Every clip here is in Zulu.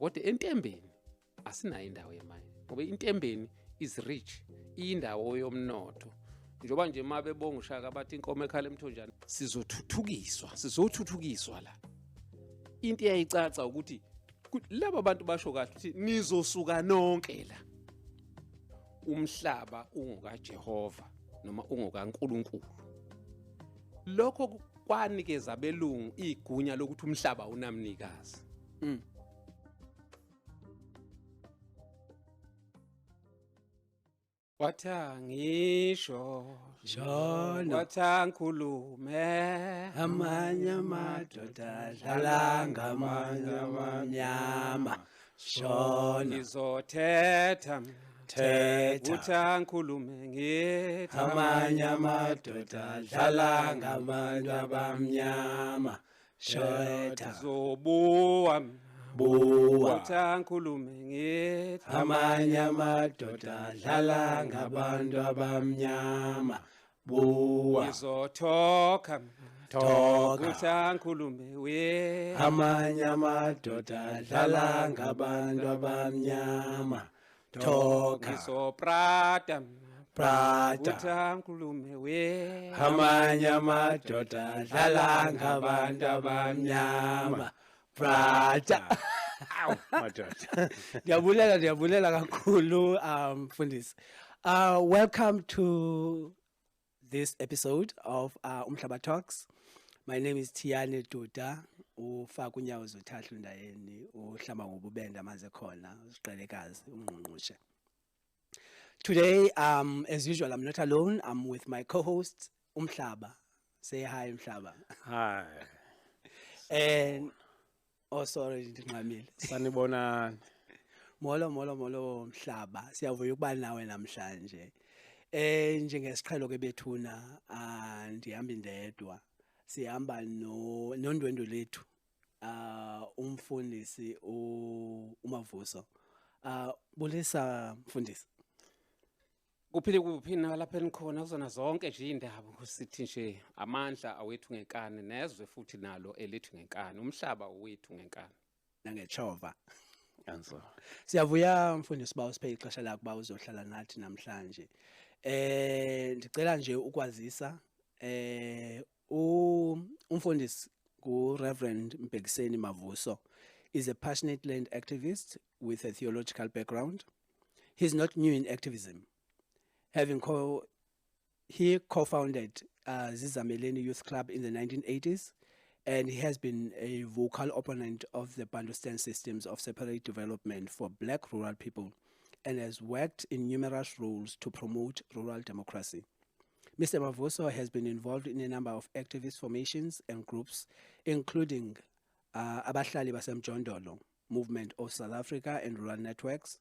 kodwa eNtembeni asinayo indawo yemayini ngoba iNtembeni is rich, indawo yomnotho. Njoba nje mabebonga uShaka bathi inkomo ekhala emthonjana sizothuthukiswa la. Into iyayicaca ukuthi laba bantu basho kahle ukuthi nizosuka nonke la. Umhlaba ungokaJehova noma ungokaNkulunkulu. Lokho kwanikeza abelungu igunya lokuthi umhlaba unamnikazi. Wathangisho Shona wathankhulume amanye amadoda adlala ngamanye amanyama. Shona ngizothetha thetha uthankhulume ngithi amanye amadoda adlala ngabantu abamnyama. Shona zobuwa buwa uthankhulume ngithi amanye amadoda adlala ngabantu abamnyama. Buwa ngizothoka thoka uthankhulume we amanye amadoda adlala ngabantu abamnyama. Thoka ngizoprata prata uthankhulume we amanye amadoda adlala ngabantu abamnyama. Prata. awu madoda. Ndiyabulela kakhulu mfundisi. Welcome to this episode of Umhlaba Talks. My name is Tiane Duda. Ufaka unyawo zothahla ndayeni uhlamba ngobubende amaze khona usiqelekazi ungqungqushe. Today as usual I'm not alone. I'm with my co-host Umhlaba. Say hi Umhlaba. Hi. And oh sorry ndinqamile. Sanibonani. Molo Mhlaba. Siyavuya ukuba nawe namhlanje. Njengesiqhelo ke bethuna ndihamba indedwa. Sihamba nondwendwe lethu. Umfundisi uMavuso. Bulisa mfundisi. Kuphile kuphina lapha enikhona kuzona zonke nje indaba kusithi nje amandla awethu ngenkani nezwe futhi nalo elethu ngenkani. Umhlaba owethu ngenkani. Nangechova. Yanzo. Siyavuya mfundisi ba usiphe ixesha lakho ba uzohlala nathi namhlanje. Ndicela nje ukwazisa umfundisi Reverend Mbekiseni Mavuso is a passionate land activist with a theological background. He's not new in activism. He co-founded Zizameleni Youth Club in the 1980s, and he has been a vocal opponent of the Bantustan systems of separate development for Black rural people and has worked in numerous roles to promote rural democracy. Mr. Mavuso has been involved in a number of activist formations and groups, including Abahlali Basemjondolo, Movement of South Africa and Rural Networks.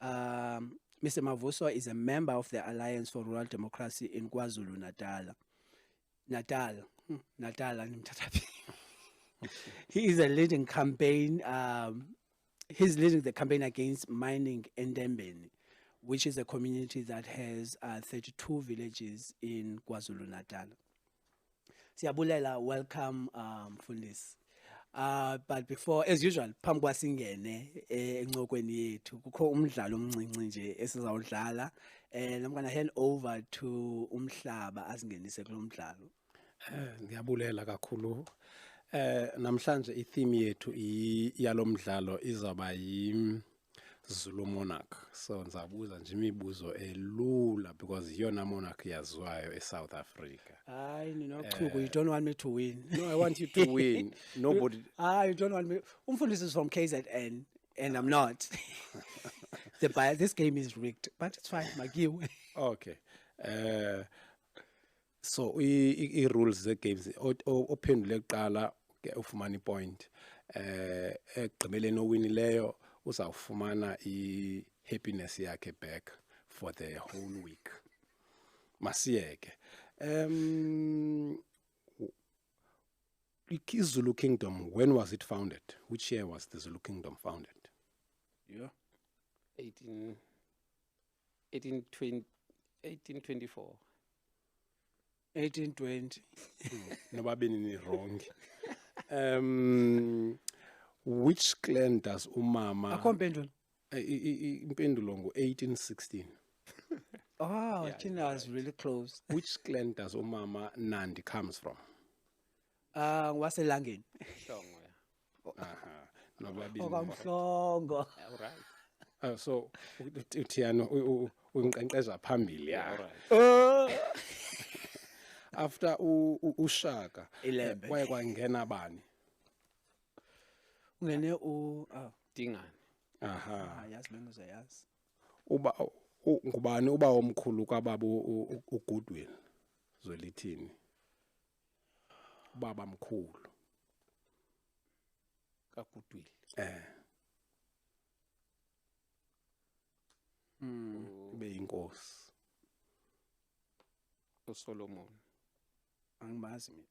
Mr. Mavuso is a member of the Alliance for Rural Democracy in KwaZulu-Natal. He is leading the campaign against mining in Ndembeni, which is a community that has 32 villages in KwaZulu-Natal. Siyabulela, welcome, Mfundisi. But before, as usual, phambi kwasingene encokweni yethu kukho umdlalo omncinci nje esizawudlala. I'm going to hand over to Umhlaba asingenise kulo mdlalo. Ngiyabulela kakhulu. Namhlanje i-theme yethu yalomdlalo izaba Zulu monarch. So ngizabuza nje imibuzo elula because yona monarch yaziwayo eSouth Africa. You don't want me to win. No, I want you to win. Nobody. You don't want me. Umfundisi is from KZN and I'm not. This game is rigged, but it's fine. Magiwe. Okay. So i-rules ze-games ophendule kuqala ufumana i-point. Egqibeleni owinileyo uzawufumana i-happiness yakhe back for the whole week. Masiyeke. Zulu Kingdom, when was it founded? Which year was the Zulu Kingdom founded? Yeah. 1824. 1820. Nobabini ni wrong. which clan does umama Akho mpendulo. impendulo ngo-1816. Oh, Yeah, Tina you're was right. really close. Which clan does umama Nandi comes from? Waselangeni. Hlongo, yeah. Aha. Nobabili. Okamhlongo. Yeah, all right. So uthiyana uyinkqenkqeza phambili Yeah, ya. all right. Oh. After uShaka Ilembe. kwaye kwangena bani? Ungene Dingane. Aha. yazi bengizoyazi. Ngubani uba omkhulu kwababa uGoodwill Zwelithini? Ubaba mkhulu. kaGoodwill. Ube inkosi. uSolomon. Angimazi mina.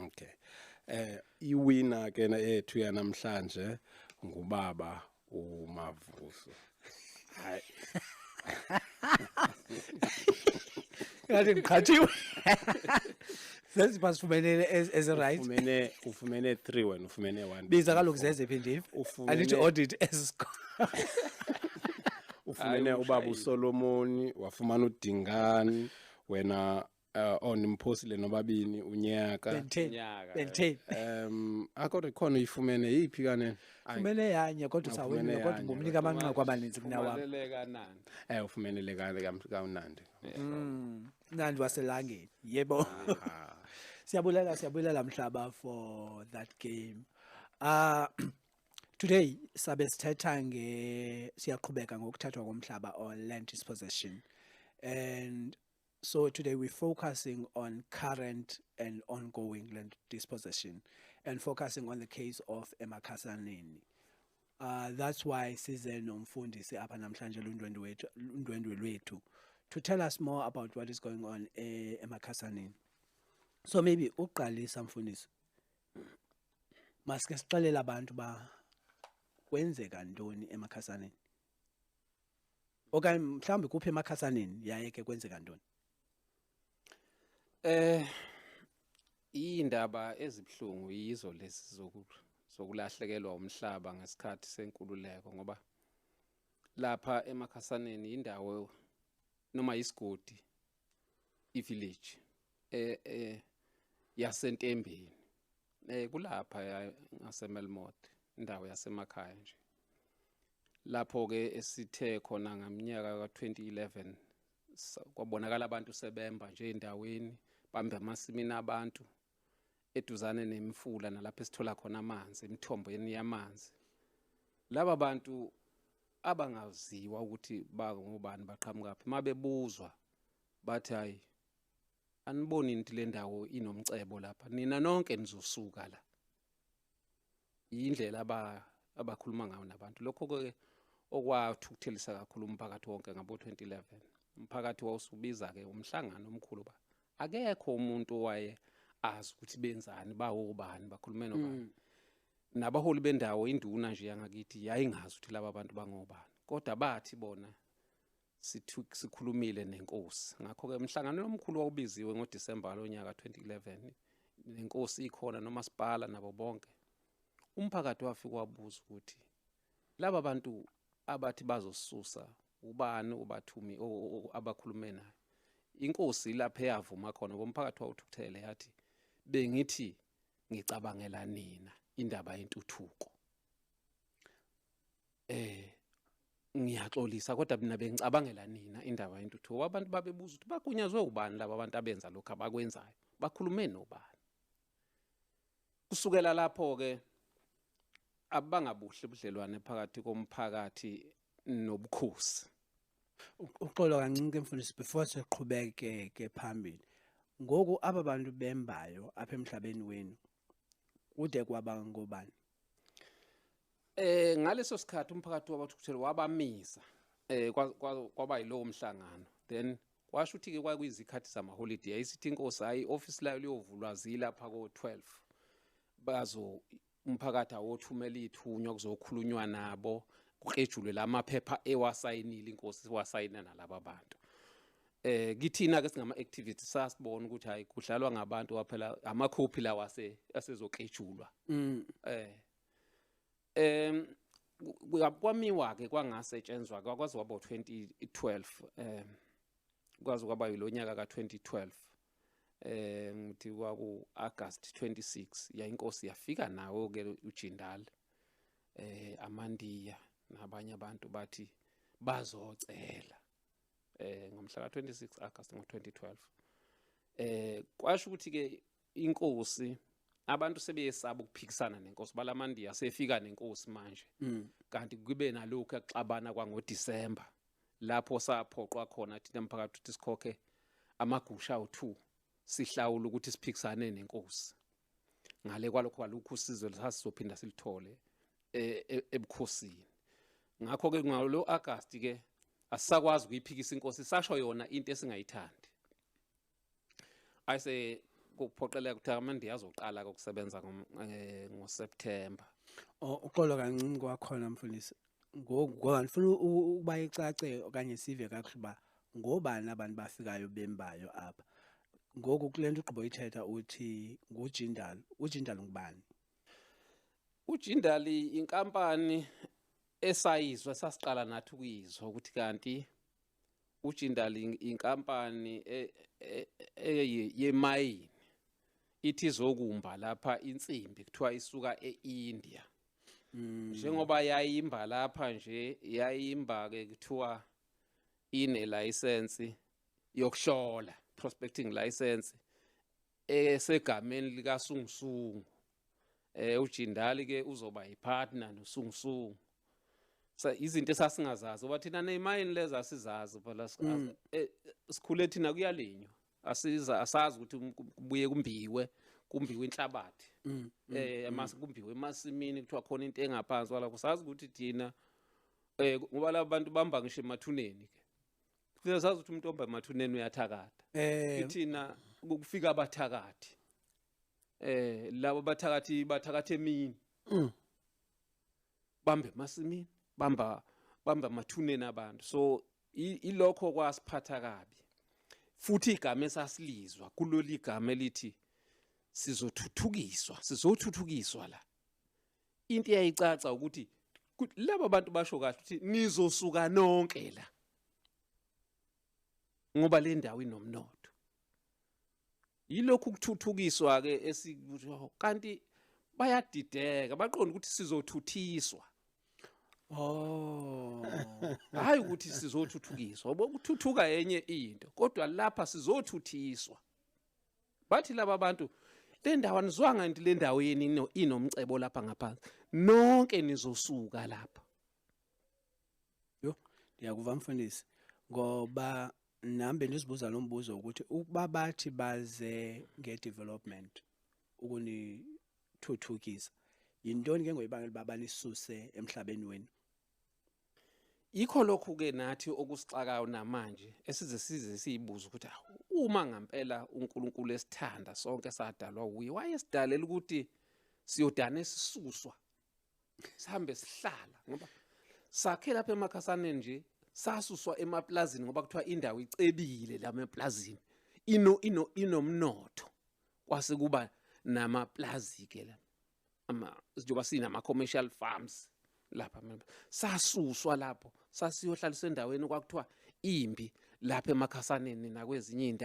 Okay. Iwina ke ethu yanamhlanje ngubaba uMavuso. Hayi. Ngathi ngiqhathiwe. Senze basifumenele as a right. Ufumene 3 wena ufumene 1. Biza kaloku zeze phindif. I need to audit as ufumene Hayi, ubaba ushayile. uSolomon, wafumana uDingani, wena onimphosile nobabini unyaka. Unyaka, Ben10. Akho khona uyifumene yiphi kanene? Fumene yanye kodwa Ufumene usawinile kodwa yanye, ngumnika amanqaku abaninzi kunawami. Umaleleka nani? Ufumene kaUnandi. Nandi waselangeni. Yebo. Siyabulela mhlaba for that game. Today sabe sithetha siyaqhubeka ngokuthathwa komhlaba or land dispossession. And so today we're focusing on current and ongoing land dispossession and focusing on the case of eMakhasaneni. That's why size nomfundisi apha namhlanje undwendwe lwethu to tell us more about what is going on eMakhasaneni. So maybe uqalisa mfundisi. Masike sixelela abantu ba kwenzeka ntoni eMakhasaneni. Okanye mhlawumbe kuphi eMakhasaneni yaye ke kwenzeka ntoni? Indaba ezibhlungu yizo lezi zokulahlekelwa umhlaba ngesikhathi senkululeko ngoba lapha eMakhasaneni indawo noma isigodi ivillage yaseNtembeni kulapha ngaseMelmot indawo yasemakhaya nje lapho ke esithe khona ngaminyaka ka2011 kwabonakala abantu sebemba nje endaweni bambe amasimini abantu eduzane nemfula nalapho esithola khona amanzi emthombweni yamanzi. Laba bantu abangaziwa ukuthi bangobani baqhamukaphi mabebuzwa bathi hayi aniboni into le ndawo inomcebo lapha nina nonke nizosuka la. Indlela abakhuluma ngayo nabantu lokho ke okwathukuthelisa kakhulu umphakathi wonke ngabo2011. Umphakathi wawusubiza ke umhlangano omkhulu ba akekho umuntu owaye azi ukuthi benzani bawobani bakhulume nobani. Nabaholi bendawo induna nje yangakithi yayingazi ukuthi laba bantu bangobani kodwa bathi bona sikhulumile nenkosi. Ngakho ke umhlangano omkhulu wawubiziwe ngoDisemba lonyaka 2011 nenkosi ikhona nomasipala nabo bonke. Umphakathi wafika wabuza ukuthi laba bantu abathi bazosisusa ubani ubathumi abakhulume naye. Inkosi lapha eyavuma khona ngomphakathi wawuthukuthele yathi bengithi ngicabangela nina indaba yentuthuko. Ngiyaxolisa kodwa mina bengicabangela nina indaba yentuthuko. Abantu babebuza ukuthi bakunyazwe ubani laba abantu abenza lokho abakwenzayo. Bakhulume nobani. Kusukela lapho ke abangabuhle ubudlelwane phakathi komphakathi nobukhosi. Uxolo kancinci mfundisi before siqhubeke ke phambili. Ngoku aba bantu bembayo apha emhlabeni wenu kude kwaba ngobani? Ngaleso sikhathi umphakathi wabathukuthela wabamisa kwaba yilowo mhlangano. Then kwasho ukuthi ke kwakuyizikhathi zama holiday ayisithi inkosi hayi office layo liyovulwa zilapha ko12 bazo umphakathi awothumela ithunywa kuzokhulunywa nabo kuqejulwe lamaphepha ewasayinile inkosi wasayina nalabo bantu. Kithina ke singama activities sasibona ukuthi hayi kudlalwa ngabantu waphela amakhophi lawa asezoqejulwa. kwamiwa ke kwangasetshenzwa kwaze kwaba 2012 kwaze kwaba yilonyaka ka2012 ngithi kwaku August 26 yayinkosi yafika nawo ke uJindal amandiya nabanye abantu bathi bazocela ngomhla ka26 August ngo2012 kwasho ukuthi ke inkosi abantu sebeyesaba ukuphikisana nenkosi balamandiya sefika nenkosi manje kanti kube nalokho exabana kwangoDisemba lapho saphoqwa khona thina mphakathi ukuthi sikhokhe amagusha awu2 sihlawula ukuthi siphikisane nenkosi ngale kwalokho usizo lesasizophinda silithole ebukhosini ngakho ke ngalo August ke asisakwazi ukuyiphikisa inkosi sasho yona into esingayithandi ayise kuphoqeleka ukuthi amandiya azoqala ukusebenza ngoSeptember uqolo kancane kwakhona mfundisi ngoba ngifuna ukuba icace okanye sive kakuhle ba ngobani abantu bafikayo bembayo apha ngoku kulento uqobo ithetha uthi nguJindal uJindal ngubani uJindal inkampani esayizwe sasiqala nathi ukuyizwa ukuthi kanti uJindal inkampani yemayini ithi zokumba lapha insimbi kuthiwa isuka eIndia njengoba yayimba lapha nje yayimba ke kuthiwa ine license yokuhlola prospecting license esegameni lika Sungusungu uJindal ke uzoba yipartner noSungusungu izinto esasingazazi ngoba thina nemayini leza sizazi phela sikhule thina kuyalinywa asazi ukuthi kubuye kumbiwe inhlabathi mase kumbiwe emasimini kuthiwa khona into engaphansi wala kusazi ukuthi thina ngoba labantu bamba ngisho emathuneni ke thina sazi ukuthi umuntu omba emathuneni uyathakatha thina kufika abathakathi labo bathakathi emini bambe emasimini bamba amathuneni abantu so ilokho kwasiphatha kabi futhi igama esasilizwa kulolu igama elithi sizothuthukiswa la into yayicaca ukuthi laba bantu basho kahle ukuthi nizosuka nonke la ngoba le ndawo inomnotho yilokhu ukuthuthukiswa ke esikuthi kanti bayadideka baqonda ukuthi sizothuthiswa hayi ukuthi sizothuthukiswa ukuthuthuka enye into kodwa lapha sizothuthiswa bathi laba bantu le ndawo anizwanga into le ndawo yeni inomcebo lapha ngaphansi nonke nizosuka lapha ndiyakuva mfundisi ngoba nambe nisibuza lo mbuzo ukuthi ukuba bathi baze ngedevelopment ukunithuthukisa yintoni ke ngoyibangela baba nisuse emhlabeni wenu yikho lokhu ke nathi okusixakayo namanje size siyibuza ukuthi uma ngempela uNkulunkulu esithanda sonke sadalwa uye wayesidalela ukuthi siyodana esisuswa sihambe sihlala ngoba sakhe lapha emakhasaneni nje sasuswa emaplazini ngoba kuthiwa indawo icebile la emaplazini inomnotho kwase kuba namaplazi ke la njengoba sinama commercial farms lapha sasuswa lapho sasiyohlaliswa endaweni kwakuthiwa imbi lapha emakhasaneni nakwezinye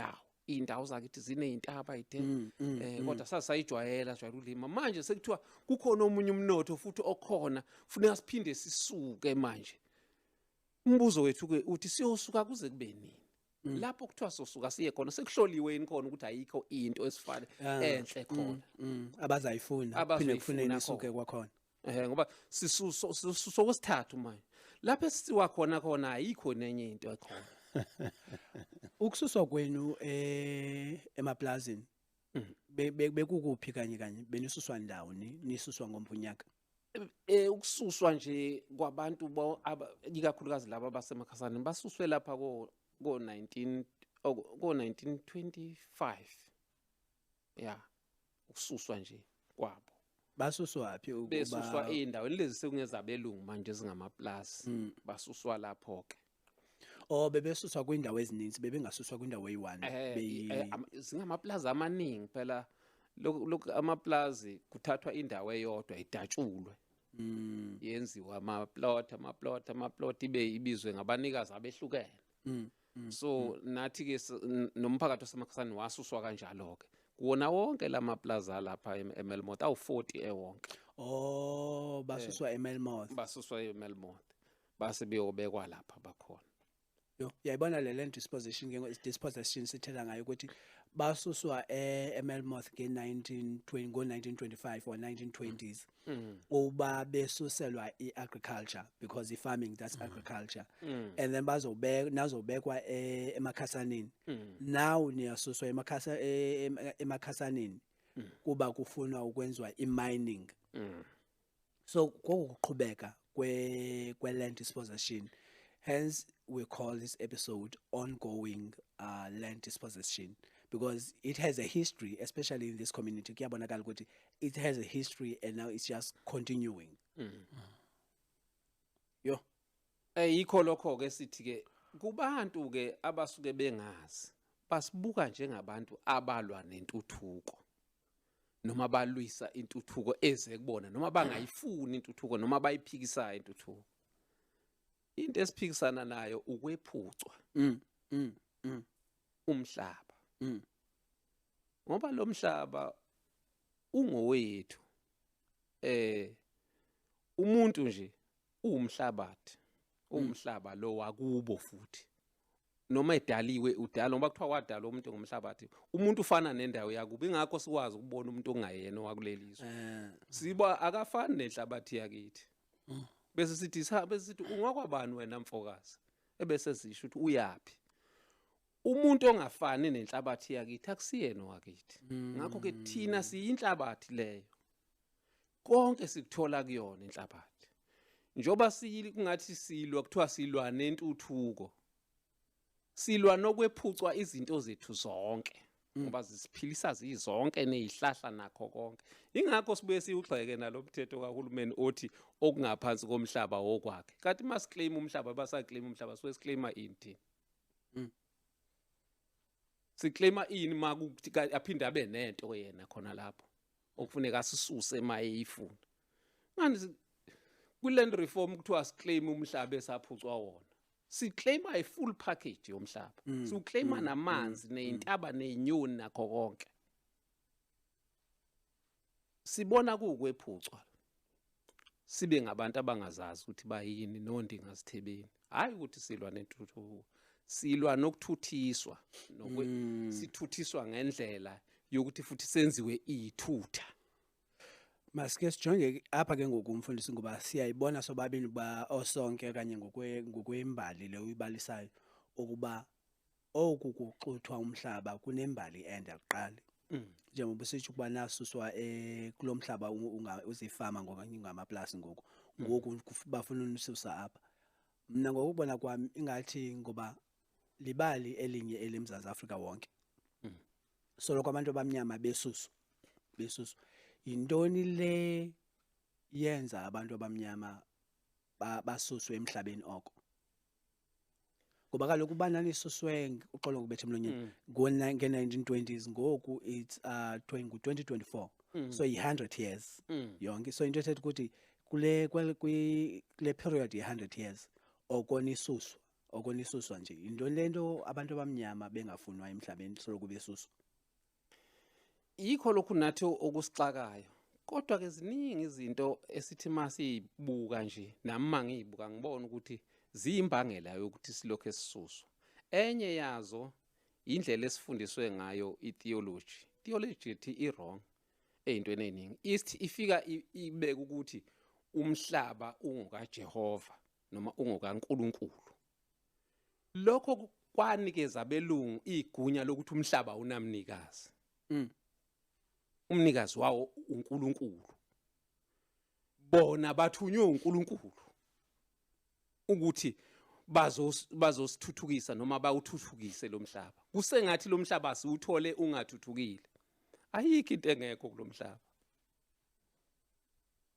indawo zakithi zinezintaba kodwa sasayijwayela ulima manje sekuthiwa kukhona omunye umnotho futhi okhona funeka siphinde sisuke manje umbuzo wethu ke uthi siyosuka kuze kube nini lapho kuthiwa sosuka siye khona sekuhloliwe khona ukuthi ayikho into esifane enhle khona abazayifuna phinde kufuneni isuke kwakhona ngoba sisuso kwesithathu manje lapho esisiwa khona ayikho nenye into ekhona ukususwa kwenu emaplazini bekukuphi kanye benisuswa ndawoni nisuswa ngompunyaka ukususwa nje kwabantu ikakhulukazi laba abasemakhasani basuswe lapha ko 1925 ukususwa nje kwabo basuswa wapi ukuba besuswa endaweni lezi sekungezabelungu manje ezingamaplus basuswa lapho ke bebesuswa kwindawo ezininzi bebengasuswa kwindawo eyi-1 zingamaplazi amaningi phela lokhu amaplazi kuthathwa indawo eyodwa idatshulwe yenziwa amaplot ibizwe ngabanikazi abehlukene. So nathi ke nomphakathi wasemakhasani wasuswa kanjalo ke kuwona wonke lamaplaza lapha eMelmoth awu-40 ewonke Oh, basuswa eMelmoth. basuswa eMelmoth base beyobekwa lapha bakhona. Yo, yayibona le land disposition ke disposition sithela ngayo ukuthi basuswa eMelmoth ke-1920 ngo-1925 or 1920s. Uba besuselwa i-agriculture because farming that's agriculture. And then nazobekwa emakhasaneni. Now niyasuswa emakhasaneni kuba kufunwa ukwenziwa i-mining. So kokuqhubeka kwe-land disposition. Hence, we call this episode ongoing land dispossession because it has a history, especially in this community. Kuyabonakala ukuthi it has a history and now it's just continuing. Yo. Yikho lokho ke sithi ke kubantu ke abasuke bengazi basibuka njengabantu abalwa nentuthuko noma balwisa intuthuko eze kubona noma bangayifuni intuthuko noma bayiphikisayo intuthuko. Into esiphikisana nayo ukwephucwa umhlaba ngoba lo mhlaba ungowethu umuntu nje uwumhlabathi umhlaba lo wakubo futhi noma edaliwe udala ngoba kuthiwa wadala umuntu ngomhlabathi umuntu ufana nendawo yakubo ingakho sikwazi ukubona umuntu ongayena wakulelizwe siba akafani nenhlabathi yakithi. Bese sithi ungakwabani wena mfokazi ebese zisho ukuthi uyapi umuntu ongafani nenhlabathi yakithi akusiyena wakithi. Ngakho ke thina siyinhlabathi leyo konke sikuthola kuyona inhlabathi njoba kungathi silwa kuthiwa silwa nentuthuko silwa nokwephucwa izinto zethu zonke ngoba zisiphilisa zizonke nezihlahla nakho konke. Ingakho sibuye siwugxeke nalomthetho kaHulumeni othi okungaphansi komhlaba wokwakhe. Kanti masiclaim umhlaba basaclaim umhlaba siwesiclaima ini? Siclaima ini makuthi aphinde abe nento yena khona lapho okufuneka asisuse emayeifuna. Manje kuland reform kuthiwa siclaim umhlaba esaphucwa wona. Siclaima a full package yomhlaba. Siclaima namanzi nezintaba nezinyoni nakho konke. Sibona kukwephucwa. Sibe ngabantu abangazazi ukuthi bayini nondinga sithebeni. Hayi ukuthi silwa nentuthuko. Silwa nokuthuthiswa sithuthiswa ngendlela yokuthi futhi senziwe ithutha. Masike sijonge apha ke ngokumfundisi ngoba siyayibona sobabini ba osonke kanye ngokwembali le uyibalisayo ukuba okukuxuthwa umhlaba kunembali ende aqala. Njengoba sithi kuba nasuswa kulomhlaba uzifama ngokanye ngamaplazi ngoku bafuna unisusa apha. Mina ngokubona kwami ingathi ngoba libali elinye elimzazi Afrika wonke. Solo kwabantu abamnyama besusu. Intoni le yenza abantu abamnyama basuswe emhlabeni oko? Ngoba kaloku banani suswe uxolo kubethe emlonyeni nge-1920s ngoku it's 2024 so 100 years yonke. So into ethetha ukuthi kule period ye-100 years okonisuswa nje intoni lento abantu abamnyama bengafunwa emhlabeni soloku besuswa. Yikho lokhu nathi okusixakayo kodwa ke ziningi izinto esithi masibuka nje nami mangibuka ngibona ukuthi ziyimbangela yokuthi silokho esisuswa. Enye yazo indlela esifundiswe ngayo itheology ethi i-wrong ezintweni eziningi ifika ibeka ukuthi umhlaba ungokaJehova noma ungokaNkulunkulu. Lokho kwanikeza abelungu igunya lokuthi umhlaba unamnikazi. Umnikazi wawo uNkulunkulu. Bona bathunywe uNkulunkulu ukuthi bazosithuthukisa noma bawuthuthukise lo mhlaba. Kusengathi lo mhlaba siwuthole ungathuthukile. Ayikho into engekho kulomhlaba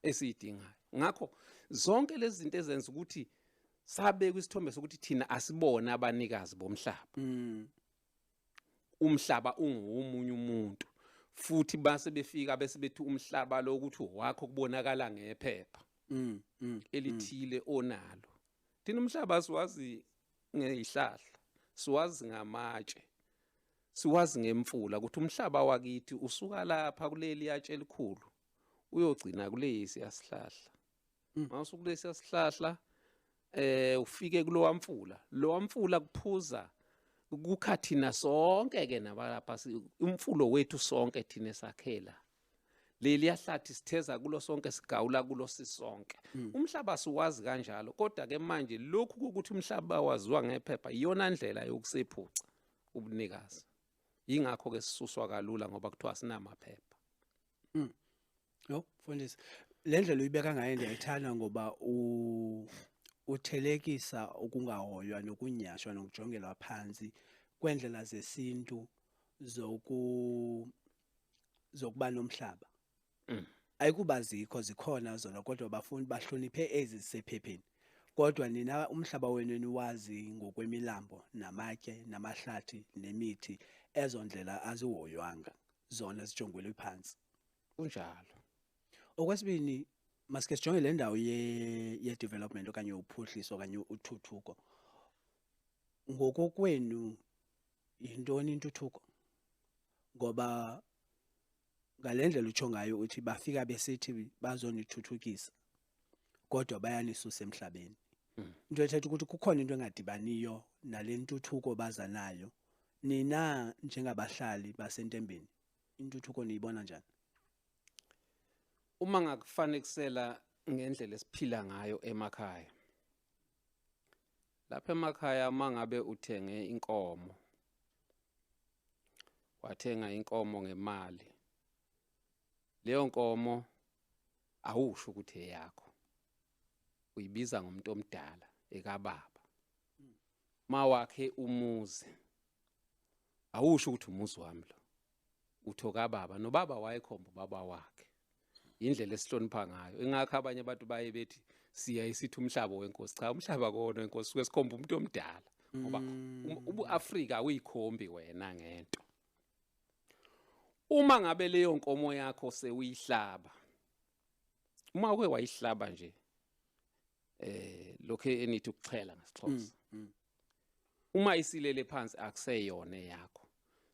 esiyidingayo. Ngakho zonke lezi zinto ezenza ukuthi sabe kwisithombe sokuthi thina asibone abanikazi bomhlaba. Umhlaba ungomunye umuntu. Futhi base befika bese bethi umhlaba lo ukuthi wakho kubonakala ngephepha elithile onalo. Thina umhlaba siwazi ngezihlahla, siwazi ngamatshe, siwazi ngemfula ukuthi umhlaba wakithi usuka lapha kuleli yatshe elikhulu uyogcina kulesi yasihlahla. Mawusukulesi yasihlahla ufike kulowa mfula. Lowa mfula kuphuza kukha thina sonke ke nabalapha umfulo wethu sonke thina esakhela. Leli yahlathi sitheza kulo sonke sigawula kulo sisonke. Umhlaba siwazi kanjalo kodwa ke manje lokhu ukuthi umhlaba waziwa ngephepha iyona ndlela yokusephuca ubunikazi. Yingakho ke sisuswa kalula ngoba kuthiwa sinamaphepha. Yo, mfundisi. Le ndlela uyibeka ngayo ndiyayithanda ngoba uthelekisa ukungahoywa nokunyashwa nokujongelwa phansi kwendlela zesintu zokuba nomhlaba. Ayikuba zikho zikhona zona kodwa bafuni bahloniphe ezi zisephepheni. Kodwa nina umhlaba wenu niwazi ngokwemilambo namatye namahlathi nemithi ezondlela azihoywanga zona zijongelwe phansi. Kunjalo. Okwesibini masike sijonge le ndawo ye development okanye uphuhliso okanye uthuthuko. Ngokokwenu yintoni intuthuko? Ngoba ngalendlela utsho ngayo uthi bafika besithi bazonithuthukisa kodwa bayanisusa emhlabeni. Into ethetha ukuthi kukhona into engadibaniyo nale ntuthuko baza nayo. Nina njengabahlali basentembeni intuthuko niyibona njani? Uma ngakufanekisela ngendlela esiphila ngayo emakhaya. Lapha emakhaya mangabe uthenge inkomo. Wathenga inkomo ngemali. Leyo nkomo awusho ukuthi eyakho. Uyibiza ngomuntu omdala ekababa. Mawakhe umuzi. Awusho ukuthi umuzi wami lo. Uthoka baba nobaba wayekhomba baba wakhe. Indlela esihlonipha ngayo. Engakho abanye abantu baye bethi siyayisithi umhlaba wenkosi. Cha, umhlaba kona wenkosi suke sikhomba umuntu omdala. Ngoba ubuAfrika uyikhombi wena ngento. Uma ngabe leyo nkomo yakho sewuyihlaba. Uma uke wayihlaba nje lokho enithi ukuchela ngesixhosa. Uma isilele phansi akuseyona yakho.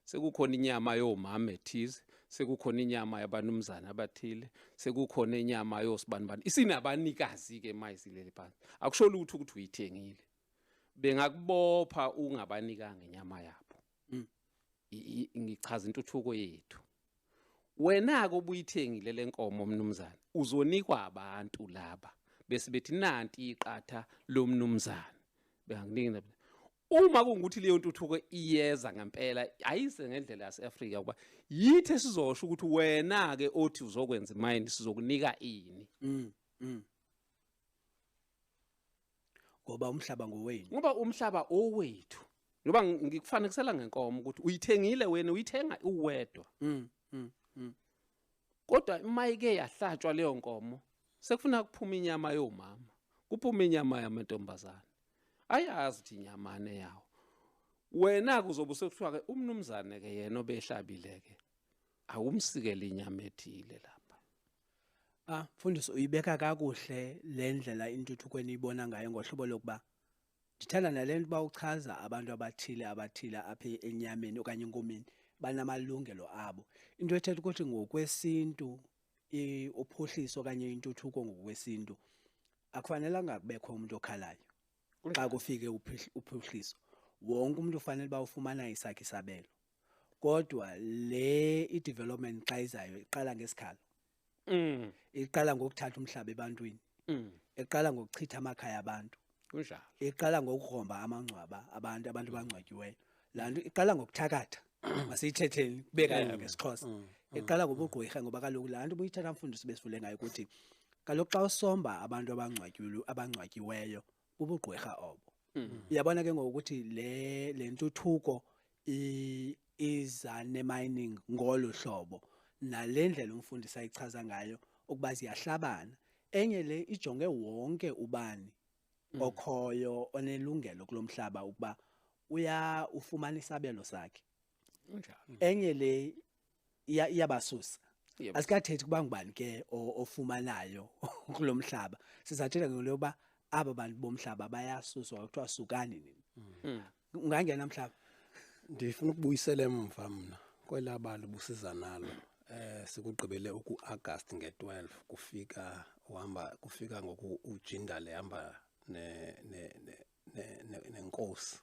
Sekukhona inyama yomama ethize, sekukhona inyama yabanumzana abathile, sekukhona inyama yosibanibani. Isinabanikazi ke mayisilele phansi. Akusho lutho ukuthi uyithengile. Bengakubopha ungabanikanga inyama yabo. Ngichaza intuthuko yethu. Wena ke obuyithengile lenkomo mnumzana, uzonikwa abantu laba bese bethi nanti iqatha lomnumzana. Bengakunika uma kungukuthi leyo ntuthuko iyeza ngempela ayise ngendlela yaseAfrika kuba yithi sizosho ukuthi wena ke othi uzokwenza imini sizokunika ini. Ngoba umhlaba ngowenu. Ngoba umhlaba owethu. Ngoba ngikufanekisela ngenkomo ukuthi uyithengile wena uyithenga uwedwa. Kodwa mayike yahlatshwa leyo nkomo sekufuna kuphuma inyama yomama, kuphuma inyama yamantombazana. Ayazi ukuthi inyamane yawo. Wena kuzobe sekuthiwa ke umnumzane ke yena obehlabile ke awumsikele inyama ethile lapha. Mfundisi uyibeka kakuhle le ndlela intuthuko eniyibona ngayo ngohlobo lokuba ndithanda nalento bawuchaza abantu abathile apha enyameni okanye enkomeni banamalungelo abo. Into ethetha ukuthi ngokwesintu uphuhliso okanye intuthuko ngokwesintu akufanelanga kubekho umuntu okhalayo. Xa kufike uphuhliso wonke umuntu ufanele bawufumana isakhe isabelo. Kodwa le development xa izayo iqala ngesikhalo. Iqala ngokuthatha umhlaba ebantwini. Iqala ngokuchitha amakhaya abantu. Kunjalo. Iqala ngokugromba amangcwaba abantu abangcwatyweyo. Lanto iqala ngokuthakatha. Masiyithetheni kubeka ngesixhosa. Iqala ngobugqwirha ngoba kaloku lanto buyithatha mfundisi besifule ngayo ukuthi kaloku xa usomba abantu abangcwatyiweyo ubugqwirha obo. Uyabona ke ngokuthi le ntuthuko iza ne-mining ngolo hlobo nale ndlela umfundisi ayichaza ngayo ukuba ziyahlabana. Enye le ijonge wonke ubani okhoyo onelungelo kulomhlaba ukuba ufumana isabelo sakhe. Enye le iyabasusa Yebo. Asikathethi kuba ngubani ke ofumanayo kulomhlaba. Sizatshela ngoba aba bantu bomhlaba bayasuswa kuthiwa sukani nini. Ungangena mhlaba. Ndifuna ukubuyisela emva mna kwelaba lubusiza nalo. Sikugqibele ku-August nge-12 kufika ngoku uJindal ehamba nenkosi.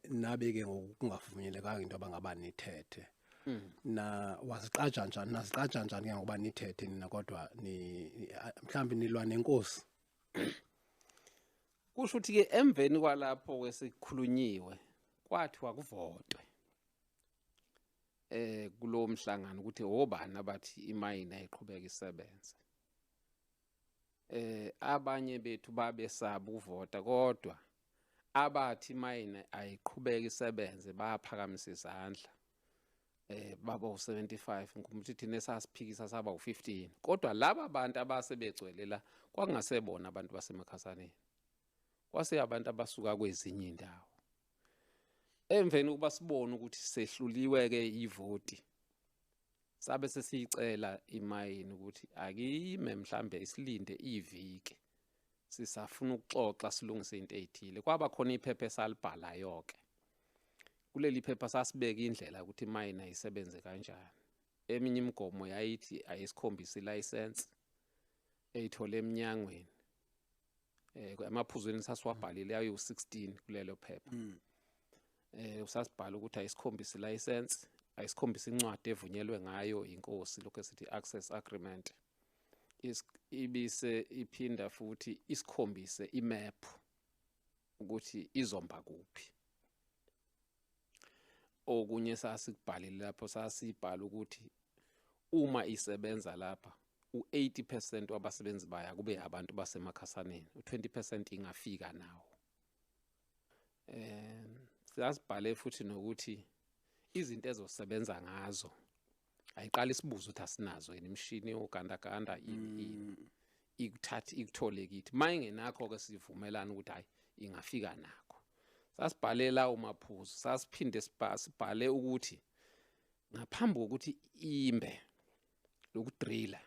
Nabe ke ngokungavunyelekanga into abangaba nithethe. Waziqaja njani ke ngoba nithethe nina kodwa mhlawumbe nilwa nenkosi. Kusho ukuthi ke emveni kwalapho kwesikhulunyiwe kwathiwa kuvotwe kulowo mhlangano ukuthi obani abathi imayini ayiqhubeka isebenze. Abanye bethu babesaba ukuvota kodwa abathi imayini ayiqhubeka isebenze baphakamisa izandla. Baba u75 ngikuthi thina esasiphikisa saba u15 kodwa laba bantu abasebegcwele la kwakungasebona abantu baseMakhasaneni. Kwase abantu abasuka kwezinye indawo. Emveni ukuba sibone ukuthi sehluliwe ke ivoti sabe sesicela imayini ukuthi akime mhlambe isilinde iviki sisafuna ukuxoxa silungise into ezithile. Kwaba khona iphepha esalibhala yonke. Kuleli phepha sasibeka indlela ukuthi imayini ayisebenze kanjani. Eminye imigomo yayithi ayisikhombisa ilicense eyithole eminyangweni. Emaphuzweni sasiwabhalile ayo 16 kulelo phepha. Usasibhala ukuthi ayisikhombisa ilicense, ayisikhombisa incwadi evunyelwe ngayo inkosi lokho esithi access agreement. Ibise iphinda futhi isikhombise imap ukuthi izomba kuphi. Okunye sasikubhalile lapho sasibhala ukuthi uma isebenza lapha u80% wabasebenzi baya kube abantu baseMakhasaneni, u20% ingafika nawo. Sasibhale futhi nokuthi izinto ezosebenza ngazo ayiqala isibuzo ukuthi asinazo yini imishini yogandaganda ikuthole kithi mayingenakho ke sivumelana ukuthi hayi ingafika nakho. Sasibhalela umaphuzu sasiphinde sibhale ukuthi ngaphambi kokuthi imbe lokudrilla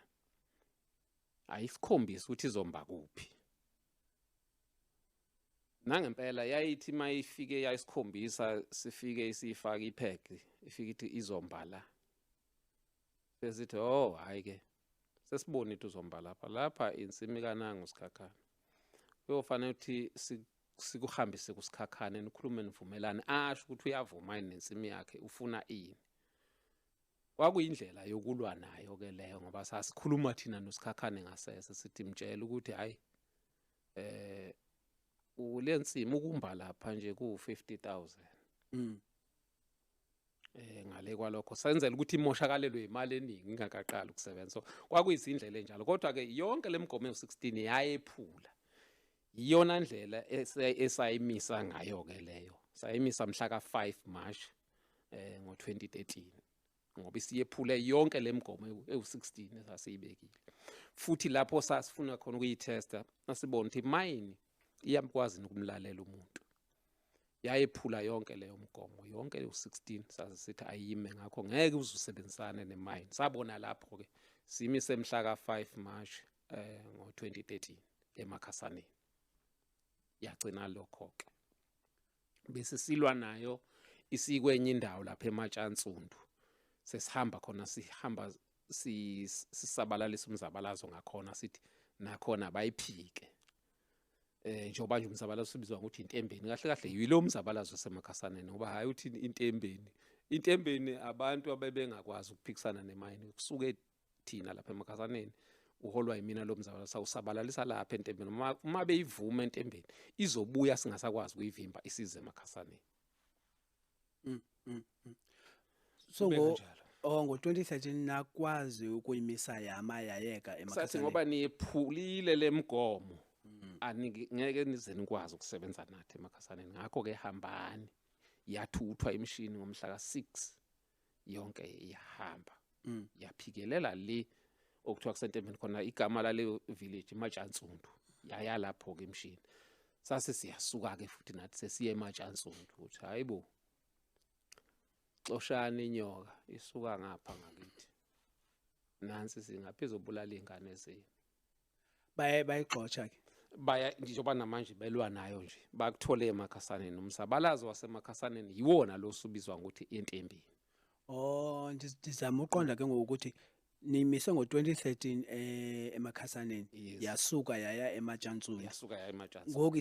ayisikhombisa ukuthi izomba kuphi. Nangempela yayithi mayifike yayisikhombisa sifike isifaka iphegi ifike ithi izomba la. Besithi hayi ke sesibone ukuthi uzomba lapha insimi kananga usikhakhana. Kuyofanele ukuthi sikuhambise kusikhakhane nikhulume nivumelane asho ukuthi uyavuma yini nensimi yakhe ufuna ini. Kwakuyindlela yokulwa nayo ke leyo ngoba sasikhuluma thina nosikhakhane ngasese sithi mtshela ukuthi hayi ulensimi ukumba lapha nje ku50,000. Ngale kwalokho senzela ukuthi imoshakalelwe imali eningi ingakaqali ukusebenza. So kwakuyizindlela enjalo kodwa ke yonke lemigomo e16 yayephula. Iyona ndlela esayimisa ngayo ke leyo. Sayimisa mhla ka5 March ngo2013 ngoba isiyephule yonke lemigomo e16 esasiyibekile. Futhi lapho sasifuna khona ukuyitesta asibona ukuthi imayini iyakwazi ukumlalela umuntu. Yayephula yonke leyo mgomo yonke u16 sasithi ayime ngakho ngeke uzusebenzisane nemayini. Sabona lapho ke simise mhla ka5 March ngo2013 eMakhasaneni. Yagcina lokho ke. Bese silwa nayo isikwenye indawo lapha eMatshantsundu. Sesihamba khona sisabalalisa umzabalazo ngakhona sithi nakhona bayiphike. Njengoba nje umzabalazo sibizwa ngokuthi intembeni kahle kahle yilo umzabalazo waseMakhasaneni ngoba hayi uthi intembeni abantu abebengakwazi ukuphikisana nemayini kusuke thina lapha eMakhasaneni uholwa yimina lo mzabalazo sawusabalalisa lapha entembeni uma beyivuma entembeni izobuya singasakwazi ukuyivimba isize eMakhasaneni. So ngo2013 nakwazi ukuyimisa yayeka eMakhasaneni. Sathi ngoba niyephulile lemigomo ngeke nize nikwazi ukusebenza nathi eMakhasaneni. Ngakho ke hambani yathuthwa imishini ngomhla ka6 yonke iyahamba. Yaphikelela le okuthiwa kusentembeni khona igama lale village eMatshantsundu. Yaya lapho ke imishini. Sase siyasuka ke futhi nathi sesiye eMatshantsundu ukuthi hayibo xoshana inyoka isuka ngapha ngakithi nansi singaphezulu bulala izingane zenu bayixotsha ke baya njengoba namanje belwa nayo nje bakuthole emakhasaneni umsabalazo wasemakhasaneni yiwona lo subizwa ngokuthi entembeni. Oh ndizama uqonda ke ngokuthi nimise ngo2013 emakhasaneni yasuka yaya emajantsulu yasuka yaya emajantsulu ngoku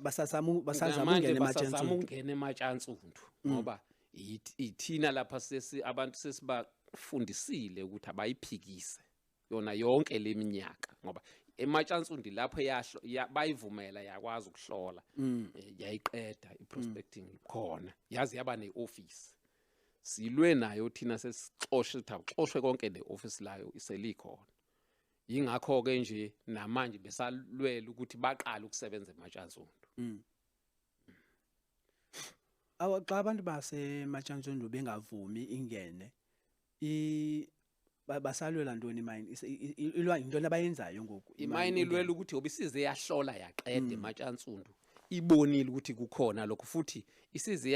basazama ungena emajantsulu ungena emajantsulu ngoba ithina lapha abantu sesibafundisile ukuthi abayiphikise yona yonke leminyaka ngoba emajantsulu lapho bayivumela yakwazi ukuhlola yayiqeda iprospecting khona yazi yaba neoffice silwe nayo thina sesixoxe uthaxoshwe konke neoffice layo iselikhona ingakho ke nje namanje besalwela ukuthi baqala ukusebenza emajantsulu. Xa abantu basemajantsulu bengavumi ingene basalwela ntoni mine into abayenzayo ngoku imine ilwela ukuthi obisize yahlola yaqeda emajantsulu ibonile ukuthi kukhona lokho futhi isize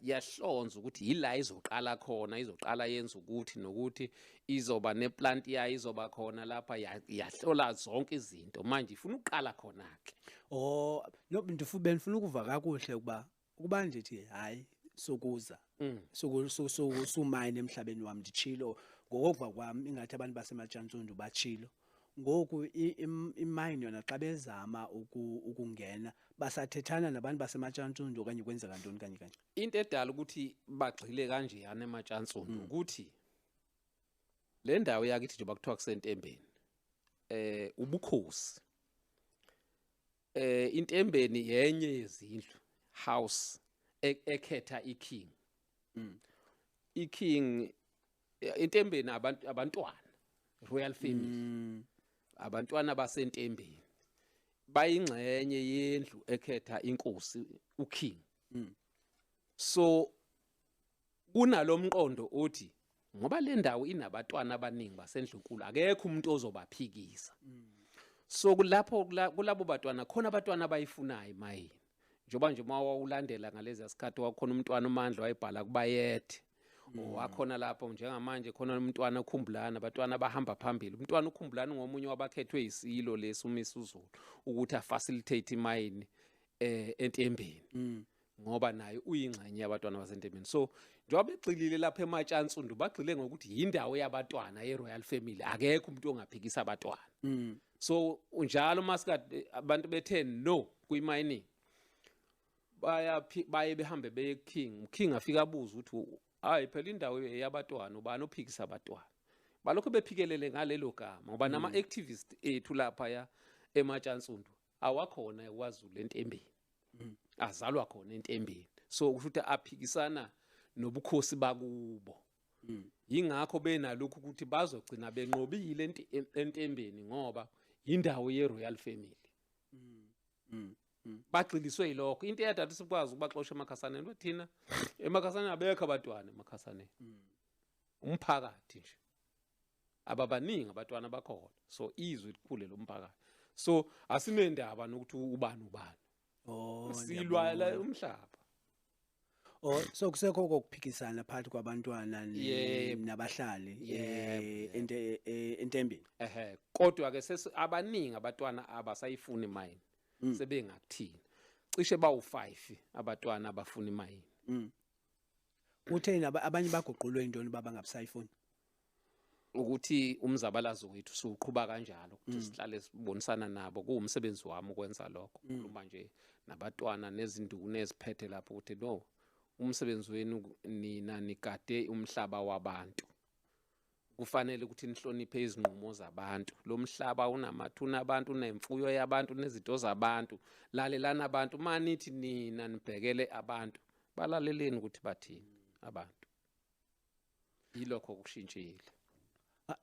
yahlonza ukuthi yila izoqala khona izoqala yenza ukuthi nokuthi izoba neplant yayo izoba khona lapha yahlola zonke izinto manje ifuna uqala khona ke. Oh no ndifuna ukuva kakuhle ukuba ndithi hayi sokuza sumine emhlabeni wami ndichilo ngokuva kwami ingathi abantu basemajantsulu bachilo ngoku imine yona xa bezama ukungena basathethana nabantu basemajantsulu okanye kwenzeka ntoni kanye into edala ukuthi bagxile kanje yana emajantsulu ukuthi le ndawo yakithi nje bakuthiwa kusentembeni ubukhosi intembeni yenye yezindlu house ekhetha iking iking intembeni abantwana royal family abantwana basentembeni bayingxenye yendlu ekhetha inkosi uking. So kunalomqondo othi ngoba le ndawo inabatwana abaningi basendlunkulu akekho umuntu ozobaphikisa. So kulapho kulabo batwana khona abatwana abayifunayo imayini njoba nje mawulandela ngalezi sikhathi wakhona umntwana uMandla wayibhala kubayethe wakhona lapho njengamanje khona umntwana ukhumbulana abatwana bahamba phambili umntwana ukhumbulana ngomunye wabakhethwe isilo lesumisuZulu ukuthi afacilitate imayini entembeni ngoba naye uyingxenye yabatwana basentembeni. So njengoba begxilile lapha emajantsulu bagxile ngokuthi yindawo yabatwana yeRoyal Family akekho umuntu ongaphikisa abatwana. So unjalo masikade abantu bethe no kuyimayini baye behambe beye king king afika abuza ukuthi hayi phela indawo yabatwana ubani ophikisa abatwana balokho bephikelele ngalelo gama ngoba nama activists ethu lapha ya emajantsulu awakhona eKwaZulu entembeni azalwa khona entembeni. So ukuthi aphikisana nobukhosi bakubo yingakho benalokhu ukuthi bazogcina benqobile entembeni ngoba indawo yeRoyal Family. Bagxiliswe yilokho into eyadala sikwazi ukubaxosha emakhasaneni bathina emakhasaneni abekho abatwana emakhasaneni umphakathi nje ababaningi abatwana bakhona so izwe likhule lo mphakathi so asinendaba nokuthi ubani silwa la umhlaba. So kusekho ukuphikisana phakathi kwabantwana nabahlali entembeni kodwa ke abaningi abatwana abasayifuni imayini sebengakuthini cishe bawu5 abatwana abafuna imayini. Utheni abanye baguqulwe intoni baba ngabusayifuni ukuthi umzabalazo wethu suqhuba kanjalo ukuthi sihlale sibonisana nabo kuwumsebenzi wami ukwenza lokho uma nje nabatwana nezinduna eziphethe lapho ukuthi no umsebenzi wenu nina nikade umhlaba wabantu kufanele ukuthi nihloniphe izinqumo zabantu lo mhlaba unamathuna abantu unemfuyo yabantu nezinto zabantu lalelana abantu manithi nina nibhekele abantu balaleleni ukuthi bathini abantu yilokho kushintshile.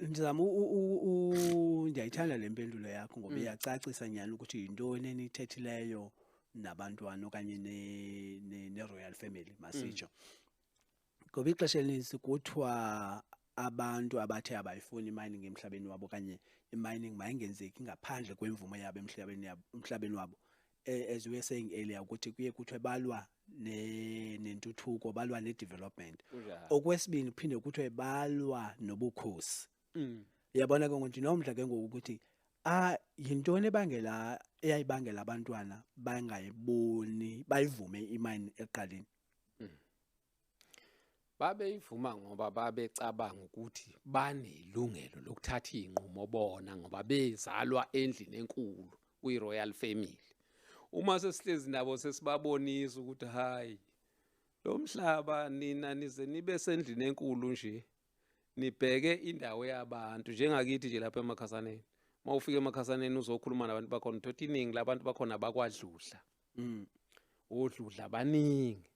Ngizama ndiyayithanda lempendulo yakho ngoba iyacacisa nyani ukuthi intoni enithethileyo nabantwana okanye neRoyal Family masitsho ngoba ixesha elininzi kuthiwa abantu abathe abayifuni imining emhlabeni wabo kanye imining mayingenzeki ngaphandle kwemvume yabo emhlabeni wabo as we were saying earlier ukuthi kuye kuthiwe balwa nentuthuko balwa ne-development. Kunjalo. Okwesibini kuphinde kuthiwe balwa nobukhosi. Uyabona ke ngokuthi nomdla ke ngokuthi yintoni eyayibangela abantwana bangayiboni bayivume imine eqaleni. Babeyivuma ngoba babecabanga ukuthi banelungelo lokuthatha inqumo bona ngoba bezalwa endlini enkulu kwi-royal family. Uma sesihlezi nabo sesibabonisa ukuthi hayi lo mhlaba nina nize nibe sendlini enkulu nje nibheke indawo yabantu njengakithi nje lapha eMakhasaneni. Mawufika eMakhasaneni uzokhuluma nabantu bakhona uthothi iningi labantu bakhona bakwaDludla. Odludla baningi.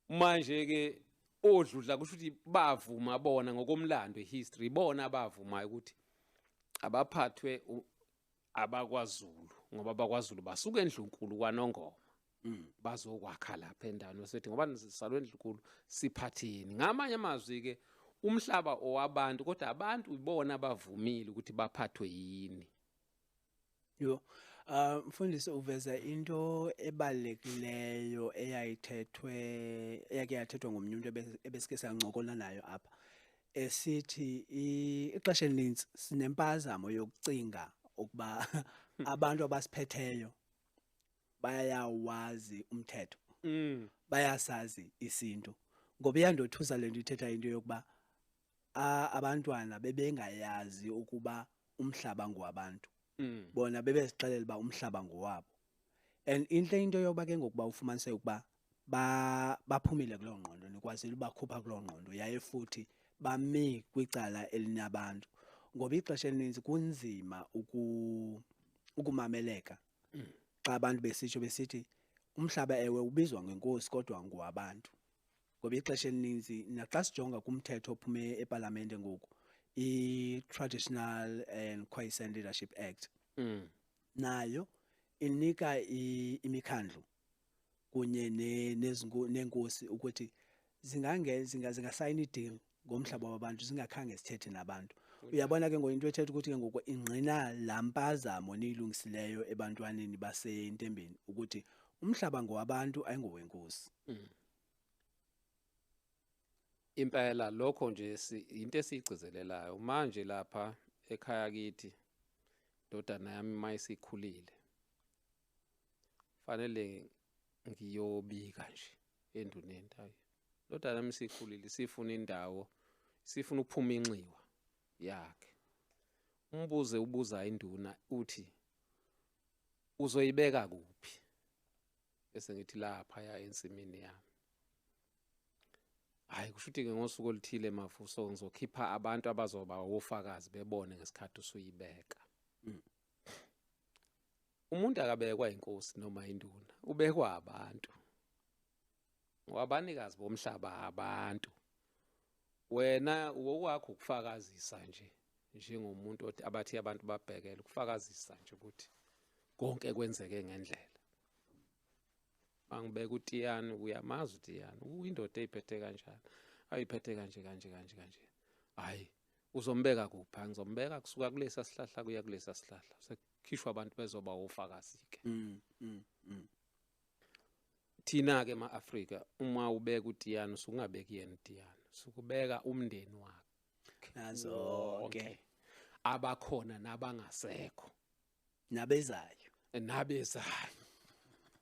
Manje ke odludla kusho ukuthi bavuma bona ngokomlando history bona abavuma ukuthi abaphathwe abakwaZulu ngoba abakwaZulu basuka endlunkulu kwaNongoma bazokwakha lapha endaweni wasethi ngoba sisalwe endlunkulu siphatheni. Ngamanye amazwi ke umhlaba owabantu kodwa abantu ibona abavumile ukuthi baphathwe yini. Yo mfundisi uveza into ebalulekileyo eyake yathethwa ngomnye umuntu ebesike sancokola nayo apha esithi ixesha elininzi sinempazamo yokucinga ukuba abantu abasiphetheyo bayawazi umthetho, bayasazi isintu. Ngoba iyandothusa lento ithetha into yokuba abantwana bebengayazi ukuba umhlaba ngowabantu. Bona bebezixelela uba umhlaba ngowabo. And inhle into yokuba ke ngokuba ufumanise ukuba baphumile kuloo ngqondo nikwazile ubakhupha kuloo ngqondo yaye futhi bami kwicala elinabantu ngoba ixesha elininzi kunzima ukumameleka xa abantu besithi umhlaba ewe ubizwa ngenkosi kodwa ngowabantu. Ngoba ixesha elininzi naxa sijonga kumthetho ophume eParliament ngoku i-Traditional and Quiescent Leadership Act nayo inika imikhandlu kunye nenkosi ukuthi zingasayina ideal ngomhlaba wabantu zingakhange sithethe nabantu. Uyabona ke ngoyinto ethetha ukuthi ke ngoku ingqina lampazamo niyilungisileyo ebantwaneni basentembeni ukuthi umhlaba ngowabantu ayingowenkosi. Impela lokho nje into esiyigcizelelayo manje lapha ekhaya kithi ndodana yami mayisikhulile fanele ngiyobika nje enduneni hayi ndodana yami sikhulile sifuna indawo sifuna ukuphuma inxiwa yakhe ubuza induna uthi uzoyibeka kuphi bese ngithi lapha ya ensimini yami. Hayi kusho ukuthi ke ngosuku oluthile mafuso ngizokhipha abantu abazoba ofakazi bebone ngesikhathi usuyibeka. Umuntu akabekwa inkosi noma induna ubekwa abantu. Wabanikazi bomhlaba abantu. Wena uwakho ukufakazisa nje njengomuntu abathi abantu babhekele ukufakazisa nje ukuthi konke kwenzeke ngendlela. Angibeka uTiyani uyamazi uTiyani uyindoda eyiphethe kanjani ayiphethe kanje. Hayi uzombeka kuphi? Ngizombeka kusuka kulesa sihlahla kuya kulesa sihlahla sekukhishwa abantu bezoba ofakazi ke. Thina ke ema-Afrika uma ubeka uTiyani usungabeki yena uTiyani sukubeka umndeni wakhe nazonke abakhona nabangasekho nabezayo.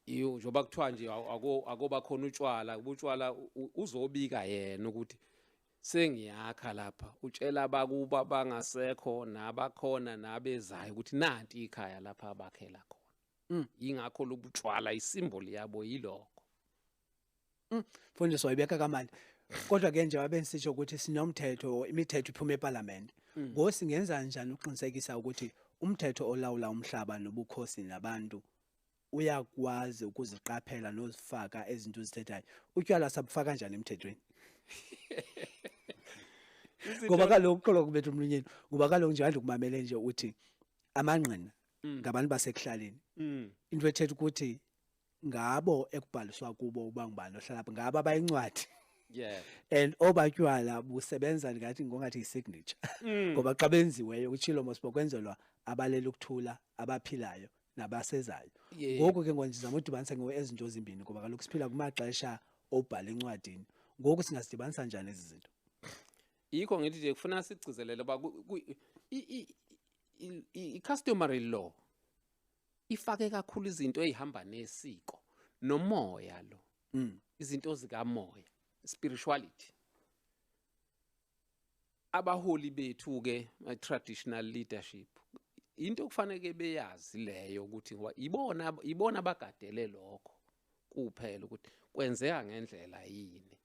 Iyo njoba kuthiwa nje akoba khona utshwala uzobika yena ukuthi sengiyakha lapha utshela abakuba bangasekho nabakhona nabezayo ukuthi nanti ikhaya lapha abakhela khona. Ingakho lobutshwala isimboli yabo yilokho. Mfundisi wayibeka kamandi. Kodwa ke nje wabengisitsho ukuthi sinomthetho imithetho iphuma eParliament. Ngosingenza njani uqinisekisa ukuthi umthetho olawula umhlaba nobukhosi nabantu uyakwazi ukuziqaphela nozifaka ezinto zithethayo? Utywala sabufaka kanjani emthethweni? Ngoba kaloku qolo kubethu umlunyeni ngoba kaloku nje adle kumamele nje uthi amanqina ngabantu basekuhlaleni. Into ethetha ukuthi ngabo ekubhaliswa kubo uba ngubani ohlala lapha ngaba abayincwadi. Yeah. And obatywala busebenza ngathi ngongathi isignature. Ngoba xa benziweyo utshilo mos bokwenzelwa abalela ukuthula abaphilayo nabasezayo. Yeah. Ngoku ke ngizama udibanisa ezinto ezimbini ngoba kaloku siphila kumaxesha obhala encwadini. Ngoku singasidibanisa njani ezi zinto? Yikho ngithi nje kufuna sigcizelele ba i-customary law ifake kakhulu izinto ezihamba nesiko nomoya lo. Izinto zikamoya, spirituality. Abaholi bethu ke traditional leadership into kufanele beyazi leyo ukuthi ngoba ibona abagadele lokho kuphela ukuthi kwenzeka ngendlela yini.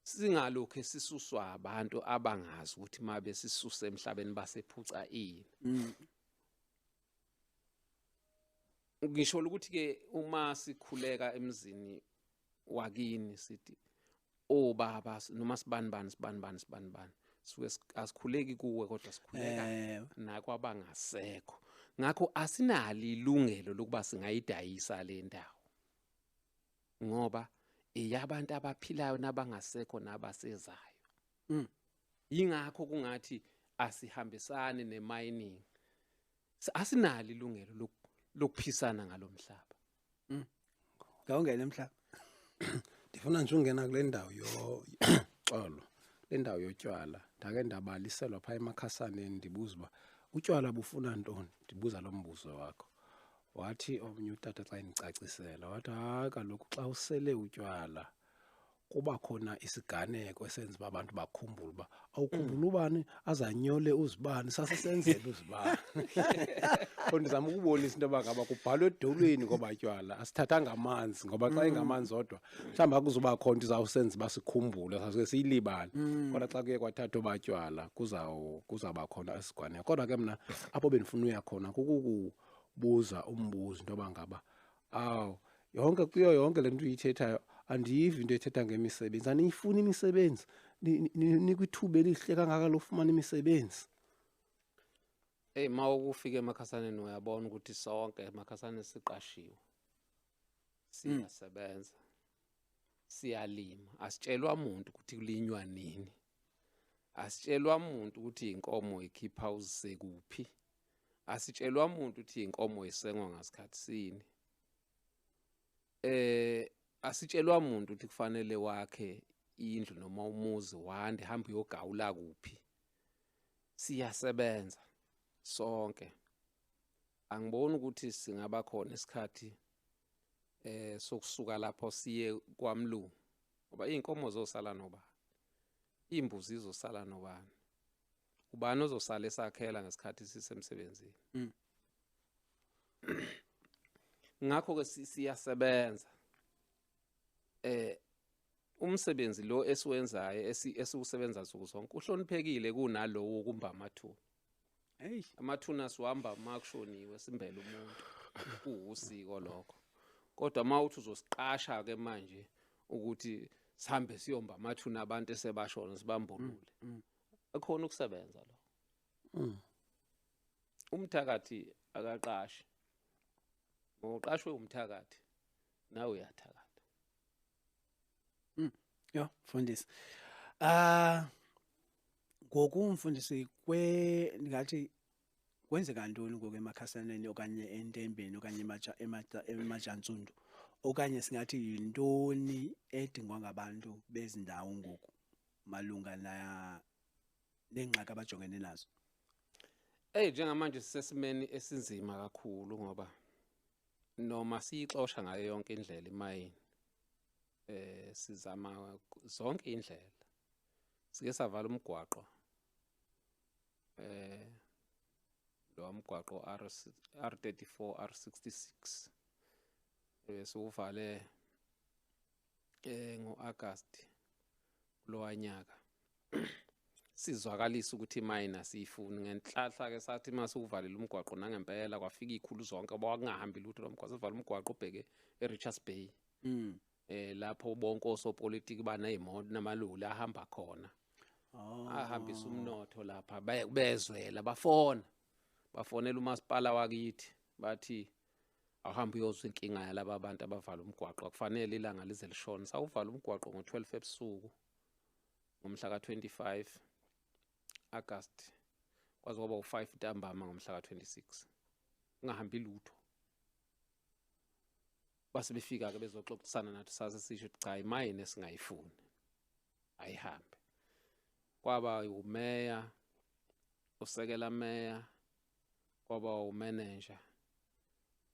Singalokho sisuswa abantu abangazi ukuthi mabe sisuse emhlabeni basephuca ini. Ngisho ukuthi ke uma sikhuleka emzini wakini sithi obaba noma sibani suke asikhuleki kuwe kodwa sikhuleka nakwabangasekho. Ngakho asinali ilungelo lokuba singayidayisa le ndawo ngoba eyabantu abaphilayo nabangasekho nabasezayo. Yingakho kungathi asihambisane nemining. Asinali ilungelo lokuphisana ngalomhlaba. Ngawungena emhlaba. Ndifuna nje ungena kule ndawo xolo. Le ndawo yotywala ndake ndabaliselwa pha emakhasaneni ndibuza uba utywala bufuna ntoni? Ndibuza lo mbuzo wakho. Wathi omnye utata xa indicacisela wathi hayi kaloku xa usele utywala kuba khona isiganeko esenza uba abantu bakhumbule uba awukhumbula ubani azanyole uzibani sasisenzela uzibani. Ndizama ukubonisa into yoba ngaba kubhalwe edolweni ngoba tywala asithathanga amanzi ngoba xa ingamanzi odwa mhlawumbi akuzuba khona into izawusenza uba sikhumbule sasuke siyilibale. Kodwa xa kuye kwathathwa batywala kuzawuba khona isigwaneko. Kodwa ke mna apho bendifuna uya khona kukubuza umbuzo into yoba ngaba kuyo yonke le nto uyithethayo andiyivi into ethetha ngemisebenzi. Aniyifuni imisebenzi? Nikwithuba elihle kangaka lofumana imisebenzi? Uma ukufika emakhasaneni uyabona ukuthi sonke emakhasaneni siqashiwe. Siyasebenza. Siyalima. Asitshelwa umuntu ukuthi kulinywa nini. Asitshelwa umuntu ukuthi inkomo ikhipha uzise kuphi. Asitshelwa umuntu ukuthi inkomo isengwa ngasikhathi sini. Asitshelwa umuntu ukuthi kufanele wakhe indlu noma umuzi wande hamba uyogawula kuphi. Siyasebenza sonke. Angiboni ukuthi singaba khona isikhathi sokusuka lapho siye kwaMlungu ngoba inkomo zosala nobani, imbuzi izosala nobani, ubani ozosala esakhela ngesikhathi sisemsebenzini. Ngakho ke siyasebenza. Umsebenzi lo esiwenzayo esiwusebenza nsuku zonke uhloniphekile kunalowo wokumba amathuna. Amathuna siwahamba makushoniwe simbele umuntu kuwusiko lokho. Kodwa mawuthi uzosiqasha ke manje ukuthi sihambe siyomba amathuna abantu esebashona sibambulule. Akhona ukusebenza lo. Umthakathi akaqashi. Ngoqashwe umthakathi nawe uyathakatha. Yo, mfundisi. Ngokumfundisi ngathi kwenzeka ntoni ngoku emakhasaneni okanye entembeni okanye emajantsунdu okanye singathi yintoni edingwa ngabantu bezindawo ngoku malunga nengxaki abajongene nazo? Njengamanje sisesimeni esinzima kakhulu ngoba noma siyixosha ngayo yonke indlela imayini. Sizama zonke indlela. Sike savala umgwaqo. Lo mgwaqo R34 R66. Suvale ngoAugust lo wanyaka. Sizwakalisa ukuthi imayini asifuni ngenhlahla ke sathi masuvalile umgwaqo nangempela kwafika ikhulu zonke abakungahambi lutho lo mgwaqo sivala umgwaqo ubheke eRichards Bay. Lapho bonke osopolitiki banezimoto namaloli ahamba khona. Ahambisa umnotho lapha bezwela bafonela umasipala wakithi bathi awuhambe uyozwa inkinga yalabo abantu abavala umgwaqo akufanele ilanga lize lishone. Sawuvala umgwaqo ngo12 ebusuku ngomhla ka25 August kwaze kwaba u5 ntambama ngomhla ka26. ungahambi lutho. Base befika ke bezoxoxisana nathi sase sisho ukuthi cha imayini esingayifuni ayihambe. Kwaba umeya, usekela meya, kwaba umanager,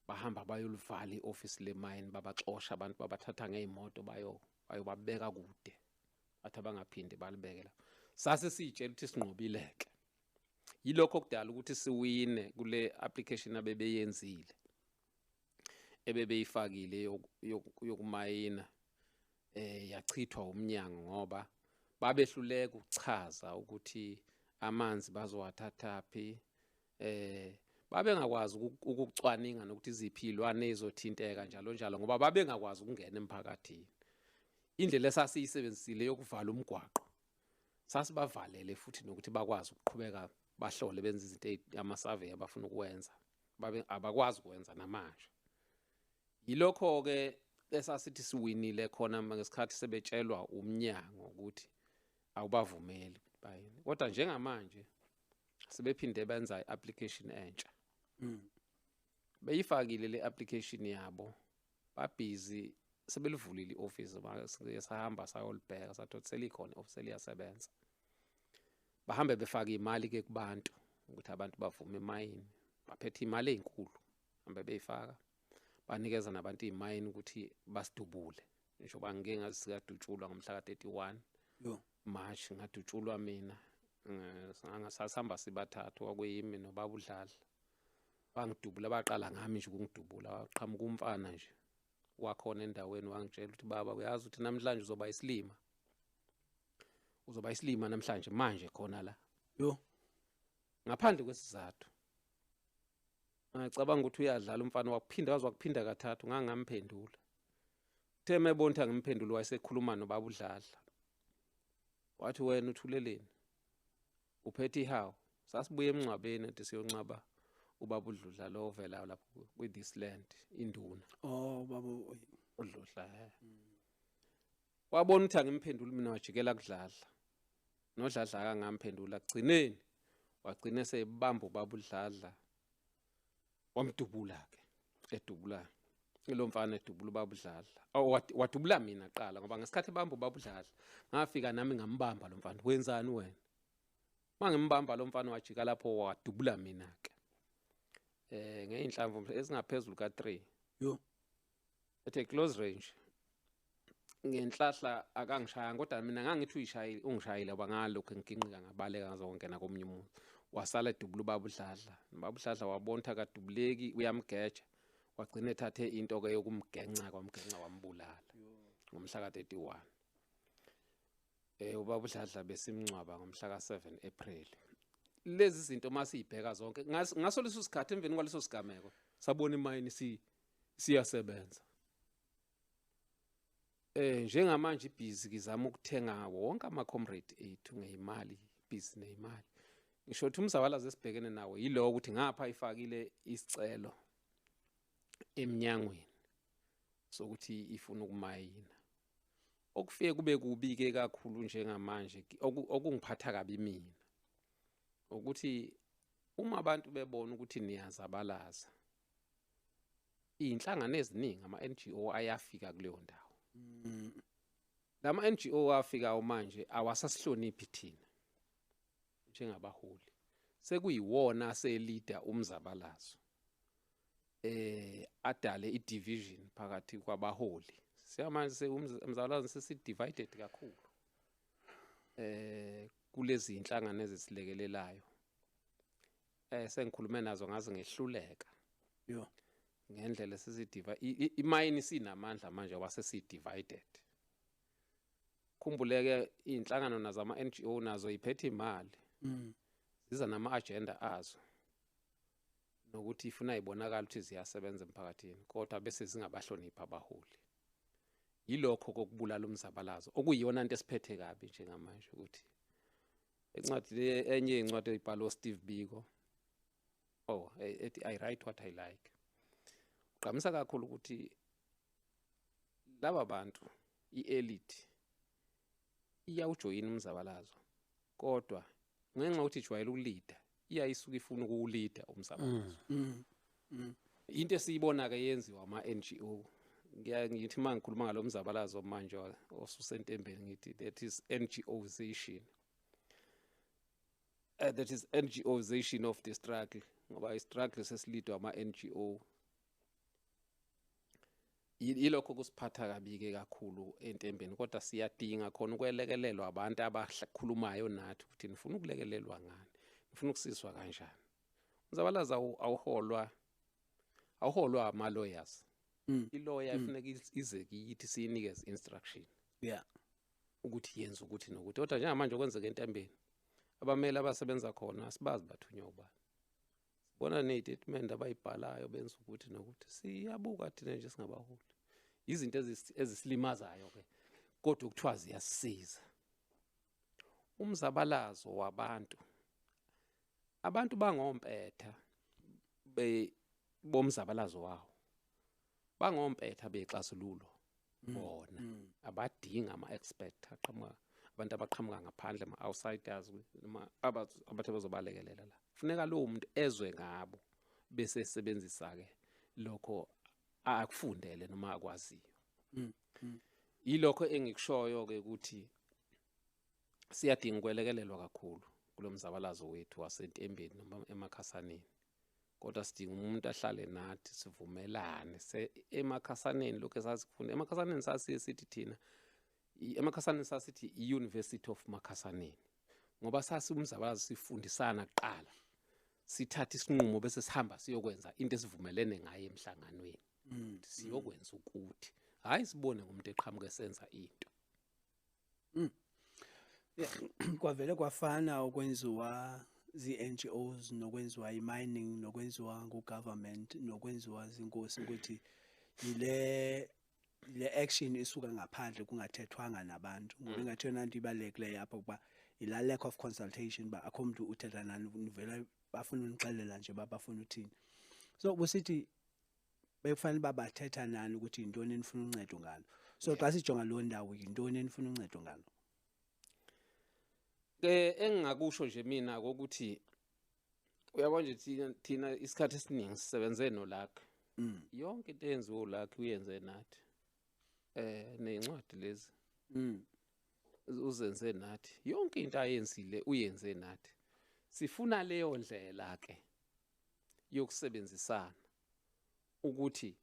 bahamba bayolivala ioffice lemayini babaxosha abantu babathatha ngeimoto bayobabeka kude athi abangaphinde balibeke la. Sase sitshela ukuthi sinqobileke. Yilokho kudala ukuthi siwine kule application abebeyenzile ebebeyifakile yokumayina yachithwa umnyango ngoba babehluleka ukuchaza ukuthi amanzi bazowathathaphi babengakwazi ukucwaninga nokuthi iziphi ilwane ezothinteka njalo njalo ngoba babengakwazi ukungena emphakathini. Indlela esasiyisebenzisile yokuvala umgwaqo sasibavalele futhi nokuthi bakwazi ukuqhubeka bahlole benze izinto ama-survey abafuna ukwenza abakwazi ukwenza namanje. Yilokho ke esasithi siwinile khona ngesikhathi sebetshelwa umnyango ukuthi awubavumeli bayini. Kodwa njengamanje sebephinde benza i-application entsha. Beyifakile le application yabo babhizi sebelivulile ioffice sahamba sayolibheka sathothi selikhona ioffice liyasebenza. Bahambe befaka imali ke kubantu ukuthi abantu bavume imayini. Baphethe imali ezinkulu hambe beyifaka banikeza nabantu imayini ukuthi basidubule. Ngisho bangeke ngasikadutshulwa ngomhla ka-31 March ngadutshulwa mina ngasasihamba sibathathu kwakuyimi nobaba uDladla. Bangidubula baqala ngami nje ukungidubula waqhamuka umfana nje wakhona endaweni wangitshela ukuthi baba uyazi ukuthi namhlanje uzoba isilima. Uzoba isilima namhlanje manje khona la. Ngaphandle kwesizathu. Ngicabanga ukuthi uyadlala umfana wakuphinda wazwakuphinda kathathu ngangamphendula. Uthe mebona ukuthi angimphendula wayesekhuluma nobaba uDladla. Wathi wena uthuleleni. Uphethe ihawu. Sasibuye emncwabeni ethi siyoncaba ubaba uDladla lo ovela lapho with this land induna. Baba uDladla. Wabona ukuthi angimphendula mina wajikela kuDladla. NoDladla akangamphendula kugcineni. Wagcina sebamba ubaba uDladla. Wamdubula ke. Edubula. Lo mfana edubula ubaba uDladla. Wadubula mina qala ngoba ngesikhathi ebamba ubaba uDladla ngafika nami ngambamba lo mfana. Wenzani wena? Mangimbamba lo mfana wajika lapho wadubula mina ke. Ngeinhlamvu esingaphezulu ka3. Ethe close range. Ngenhlahla akangishaya kodwa mina ngangithi uyishayile ungishayile abangalokho enginqika ngabaleka ngazongena komunye umuntu. Wasala edubula ubaba uDladla. Ubaba uDladla wabona ukuthi akadubuleki uyamgeja. Wagcina ethathe into ke yokumgenca kwamgenca wambulala ngomhla ka31. Ubaba uDladla besimncwaba ngomhla ka7 April. Lezi zinto masibheka zonke ngaso leso sikhathi emveni kwaleso sigameko sabona imayini siyasebenza. Njengamanje ibhizi ngizama ukuthenga wonke ama-comrade ethu ngeimali, ibhizi neimali. Ngisho ukuthi umzabalazo esibhekene nawo yilo ukuthi ngapha ifakile isicelo eminyangweni sokuthi ifuna ukumayina. Okufike kube kubike kakhulu njengamanje okungiphatha kabi mina. Ukuthi uma abantu bebona ukuthi niyazabalaza inhlangano eziningi ama-NGO ayafika kuleyo ndawo. Lama NGO afika manje awasasihloniphi thina njengabaholi. Sekuyiwona aseleader umzabalazo. Adale i-division phakathi kwabaholi. Siyamanje umzabalazo sesidivided kakhulu. Kulezi inhlangano ezisilekelelayo. Sengikhulume nazo ngaze ngehluleka. Ngendlela sesidivided imayini sinamandla manje wasesidivided. Khumbuleke inhlangano nazo ama NGO nazo iphethe imali. Ziza nama agenda azo. Nokuthi ifuna ibonakala ukuthi ziyasebenza emphakathini kodwa bese zingabahlonipha abaholi. Yilokho kokubulala umzabalazo okuyiyona into esiphethe kabi njengamanje ukuthi encwadi enye incwadi eyibhalwe Steve Biko ethi I write what I like. Uqhamisa kakhulu ukuthi laba bantu ielite iyawujoyina umzabalazo kodwa ngenxa ukuthi ijwayele ukulida iyayisuka ifuna ukuwulida umzabalazo. into esiyibona ke yenziwa ama-NGO ngithi mangikhuluma ngalomzabalazo manje osusentembeni ngithi that is NGOization. That is NGOization of the struggle ngoba i-struggle sesilidwa ama-NGO. Yilokho kusiphatha kabi-ke kakhulu entembeni kodwa siyadinga khona ukwelekelelwa abantu abakhulumayo nathi ukuthi nifuna ukulekelelwa ngani, nifuna ukusizwa kanjani. Umzabalazo awuholwa ama-lawyers. I-lawyer ifuneka ize kithi siyinikeze instruction ukuthi yenze ukuthi nokuthi. Kodwa njengamanje okwenzeka entembeni abamele abasebenza khona sibazi bathunywa ubani. Sibona ney'tatimende abayibhalayo benza ukuthi nokuthi siyabuka thina nje singabaholi. Izinto ezisilimazayo-ke kodwa kuthiwa ziyasisiza. Umzabalazo wabantu, abantu bangompetha bomzabalazo wawo, bangompetha bexazululo bona, abadinga ama-expert abantu abaqhamuka ngaphandle, ama-outsiders, abathe bezobalekelela la. Funeka lowo muntu ezwe ngabo bese sebenzisa-ke lokho akufundele noma akwaziyo. Yilokho engikushoyo-ke ukuthi siyadinga ukwelekelelwa kakhulu kulo mzabalazo wethu wasentembeni noma emakhasaneni. Kodwa sidinga umuntu ahlale nathi sivumelane emakhasaneni lokho esasifunda. Emakhasaneni sasiye sithi thina, emakhasaneni sasithi i-University of Makhasaneni ngoba sasi umzabalazo sifundisana kuqala, sithatha isinqumo bese sihamba siyokwenza into esivumelene ngayo emhlanganweni. Siyokwenza ukuthi hayi sibone ngomuntu eqhamuka esenza into. Kwavele kwafana okwenziwa zi-NGOs nokwenziwa i-mining nokwenziwa ngo-government nokwenziwa zinkosi ukuthi le action isuka ngaphandle kungathethwanga nabantu. Ngoba ingathi yona into ibalekile apha kuba ila lack of consultation ba akho umuntu uthetha nani uvela bafuna unixelela nje babafuna uthini. So busithi bekufanele babathetha nani ukuthi intoni enifuna uncedo ngalo. So xa sijonga lo ndawo intoni enifuna uncedo ngalo. Engingakusho nje mina ukuthi uyabona nje thina isikhathi esiningi sisebenze noLucky. Yonke into eyenziwa uLucky uyenze nathi. Nezincwadi lezi uzenze nathi. Yonke into ayenzile uyenze nathi. Sifuna leyo ndlela ke yokusebenzisana ukuthi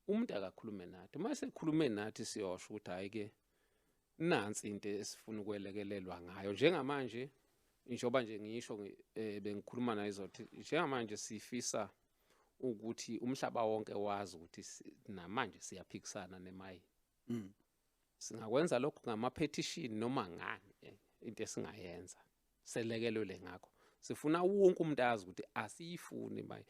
umuntu akakhulume nathi. Mase ekhulume nathi siyosho ukuthi hayi ke nansi into esifuna ukwelekelelwa ngayo. Njengamanje njengoba nje ngisho bengikhuluma naye izothi njengamanje sifisa ukuthi umhlaba wonke wazi ukuthi namanje siyaphikisana nemayini. Singakwenza lokho ngama-petition noma ngani into esingayenza selekelele ngakho. Sifuna wonke umuntu azi ukuthi asiyifuni imayini.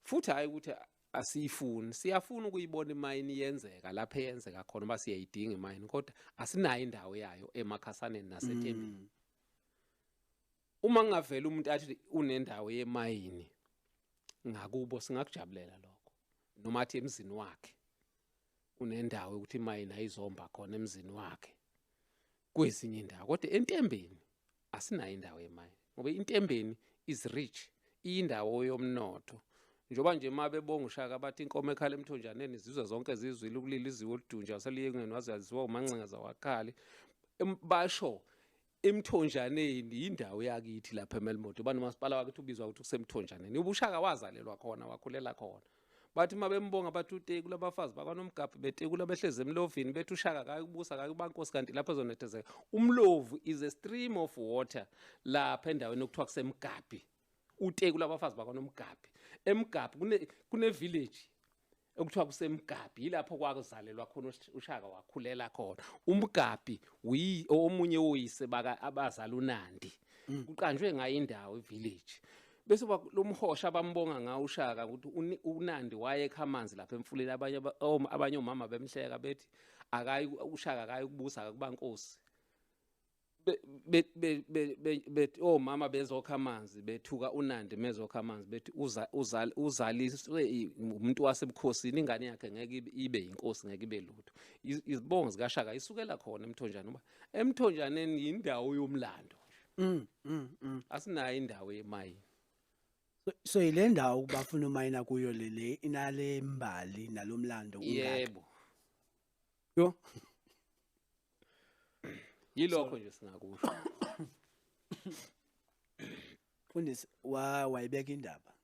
Futhi hayi ukuthi asiyifuni, siyafuna ukuyibona imayini yenzeka lapha eyenzeka khona ba siyayidinga imayini kodwa asinayo indawo yayo emakhasaneni nasentembeni. Uma ngavela umuntu athi unendawo yemayini ngakubo singakujabulela lokho. Noma athi emzini wakhe unendawo ukuthi imayini ayizomba khona emzini wakhe kwezinye indawo. Kodwa entembeni asinayo indawo yemayini ngoba intembeni is rich, indawo yomnotho. Njoba nje mabebonga uShaka bathi inkomo ekhala emthonjaneni izizwe zonke zizwile ukulila iziwe oludunja seliyengeni wazaziwa umancinga zawakhali. Basho emthonjaneni indawo yakithi lapha eMelmoto. Banomasipala wakithi ubizwa ukuthi kusemthonjaneni. UShaka wazalelwa khona wakhulela khona. Bathi mabembonga bathi uTeku labafazi bakwaNomgabhi beTeku labehleze emlovini bethi uShaka akakubusa akakubankosi kanti lapha ezonethezeka. Umlovu is a stream of water lapha endaweni okuthiwa kusemgabhi. uTeku labafazi bakwaNomgabhi. eMgabhi kune village okuthiwa kusemgabhi, yilapho kwakuzalelwa khona uShaka wakhulela khona. UMgabhi omunye woyise baka abazala uNandi. Kuqanjwe ngayo indawo ivillage. Bese lomhosha abambonga ngawo uShaka ukuthi uNandi wayekha amanzi lapha emfuleni. Abanye omama bemhleka bethi akayi uShaka akayi kubusa akakubankosi. Omama bezokha amanzi bethuka uNandi mezokha amanzi bethi uzaliswe umuntu wasebukhosini, ingane yakhe ngeke ibe inkosi ngeke ibe lutho. Izibongo zikaShaka isukela khona emthonjana ngoba emthonjaneni indawo yomlando. Asinayo indawo yemayini. So ile ndawo bafuna umayina kuyo le inale mbali nalomlando ungaka. yebo Yo. yilokho nje singakusho. Mfundisi wayibeka indaba.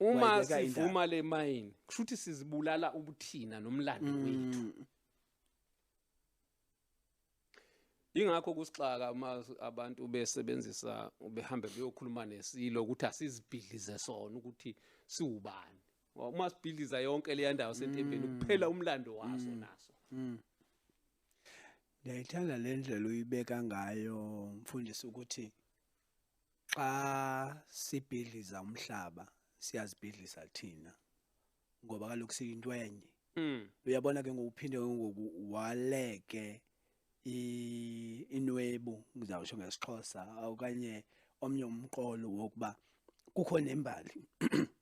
Uma Wayibeka indaba. sivuma le mayini kushuthi sizibulala ubuthina nomlando wethu. Ingakho kusixaka uma abantu besebenzisa behambe beyokhuluma nesilo ukuthi asizibhidlize sona ukuthi siwubani. Uma sibhidliza yonke le ndawo sentembeni kuphela umlando waso naso. Ngiyayithanda le ndlela uyibeka ngayo mfundisi ukuthi xa sibhidliza umhlaba siyazibhidlisa thina ngoba kaloku siyinto enye. Uyabona ke ngokuphinde ngoku waleke inwebu ngizawusho ngesixhosa okanye omnye umqolo wokuba kukho nembali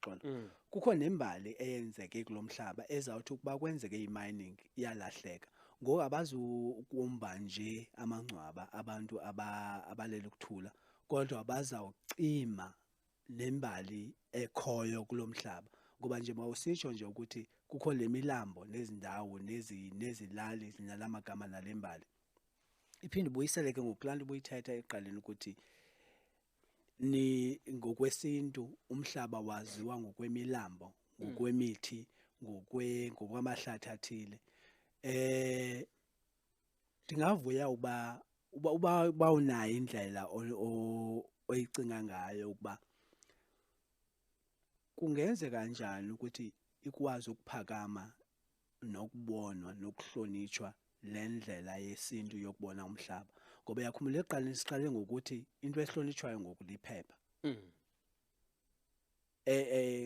xolo kukho nembali eyenzeke kulomhlaba ezawuthi ukuba kwenzeke imining iyalahleka ngoku abazukumba nje amangcwaba abantu abalela ukuthula kodwa bazawucima lembali ekhoyo kulomhlaba ngoba nje mawusitsho nje ukuthi kukho lemilambo nezindawo nezilali zinalamagama nalembali iphinde buyisele ke ngokulanto buyithetha eqaleni ukuthi ni ngokwesintu umhlaba waziwa ngokwemilambo ngokwemithi ngokwamahlathi athile ndingavuya uba unayo indlela oyicinga ngayo ukuba kungenze kanjani ukuthi ikwazi ukuphakama nokubonwa nokuhlonitshwa le ndlela yesintu yokubona umhlaba ngoba yakhumbula eqaleni siqale ngokuthi into ehlonitshwayo ngokuliphepha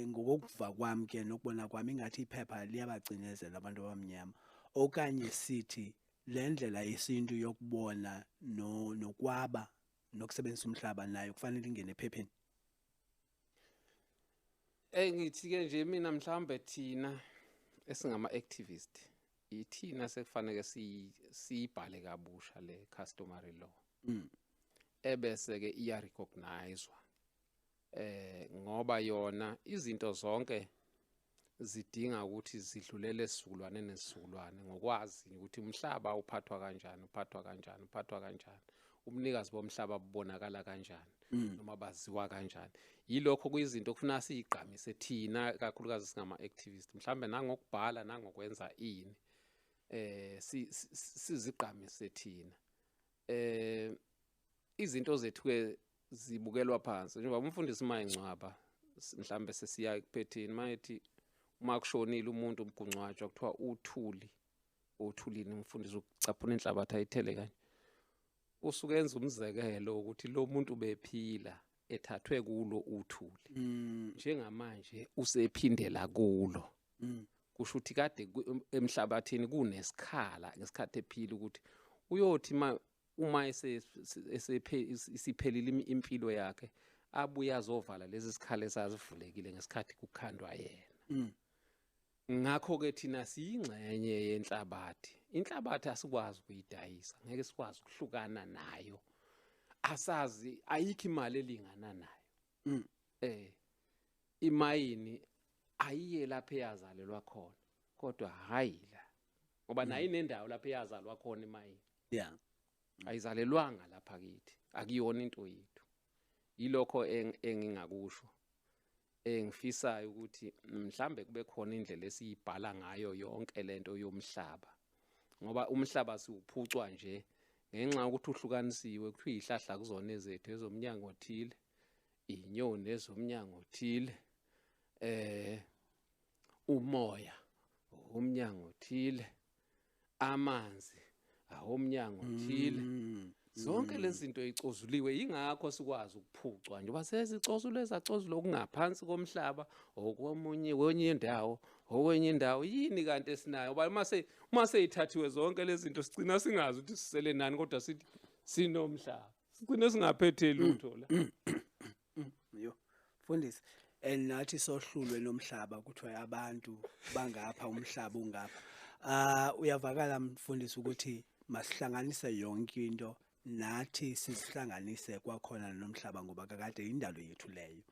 ngokuva kwami ke nokubona kwami ingathi iphepha liyabacinezela abantu abamnyama okanye sithi le ndlela yesintu yokubona nokwaba nokusebenzisa umhlaba nayo kufanele ingene ephepheni. Ngithi ke nje mina mhlambe thina esingama activist ithina sekufanele siyibhale kabusha le customary law. Ebese ke iya recognizewa. Ngoba yona izinto zonke zidinga ukuthi zidlulele esizukulwane nesizukulwane ngokwazi ukuthi umhlaba uphathwa kanjani. Umnikazi bomhlaba ubonakala kanjani noma baziwa kanjani. Yilokho kuyizinto okufuna siyiqhamise thina kakhulukazi singama activist mhlambe nangokubhala nangokwenza ini siziqhamise thina. Izinto zethu ke zibukelwa phansi njengoba umfundisi mayengcwaba mhlambe sesiya kuphethini mayethi uma kushonile umuntu umgungcwatshwa kuthiwa uthulini umfundisi ukucaphuna inhlabathi ayithele kanje usuke enza umzekelo ukuthi lo muntu bephila ethathwe kulo uthuli njengamanje usephindela kulo kusho ukuthi kade emhlabathini kunesikhala ngesikhathi ephila ukuthi uyothi uma isiphelile impilo yakhe abuya azovala lezi sikhala esazivulekile ngesikhathi kukhandwa yena. Ngakho ke thina siyingcenye yenhlabathi. Inhlabathi asikwazi ukuyidayisa, ngeke sikwazi ukuhlukana nayo. Asazi ayikho imali elingana nayo. Imayini ayiye lapho eyazalelwa khona, kodwa hayi la. Ngoba nayo inendawo lapho eyazalwa khona imayini. Yeah. Ayizalelwanga lapha kithi, akuyona into yethu. Yilokho engingakusho. Engifisayo ukuthi mhlambe kube khona indlela esiyibhala ngayo yonke lento yomhlaba ngoba umhlaba siwuphucwa nje ngenxa ukuthi uhlukanisiwe kuthiwa ihlahla kuzona ezethu ezomnyango othile inyoni ezomnyango othile umoya umnyango othile amanzi awomnyango othile zonke lezi zinto ezicozuliwe ingakho sikwazi ukuphucwa nje basezicozule ezacozula okungaphansi komhlaba okwenye indawo okwenye indawo yini kanti esinayo ngoba uma seyithathiwe zonke lezi zinto sicina singazi ukuthi sisele nani kodwa sithi sinomhlaba sicine singaphethe lutho la yo mfundisi nathi sohlulwe nomhlaba kuthiwa abantu bangapha umhlaba ungapha uyavakala mfundisi ukuthi masihlanganise yonke into nathi sisihlanganise kwakhona nomhlaba ngoba kakade indalo yethu leyo.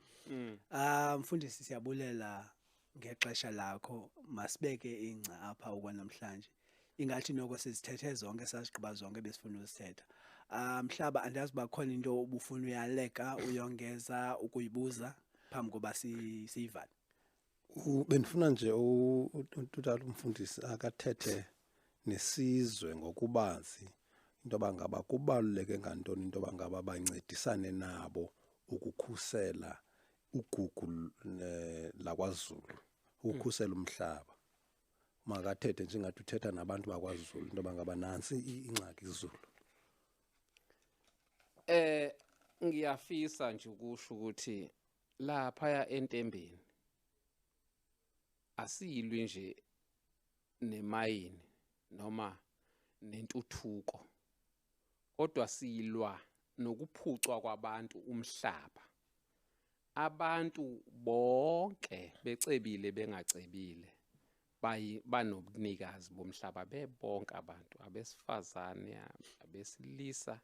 Mfundisi siyabulela ngexesha lakho, masibeke ingca apha okwanamhlanje. Ingathi noko sizithethe zonke sasigqiba zonke besifuna uzithetha. Mhlaba andazi uba khona into ubufuna uyaleka uyongeza ukuyibuza phambi koba siyivale. Benifuna nje utata umfundisi akathethe nesizwe ngokubazi into bangaba kubaluleke ngantoni into bangaba bancedisane nabo ukukhusela ugugu laKwaZulu, ukukhusela umhlaba. Makathethe njengathi uthetha nabantu bakwaZulu into bangaba nansi ingxaki izulu. Ngiyafisa nje ukusho ukuthi lapha eNtembeni asiyilwi nje nemayini noma nentuthuko, kodwa siyilwa nokuphucwa kwabantu umhlaba. Abantu bonke becebile bengacebile banobunikazi bomhlaba bebonke abantu, abesifazane, abesilisa,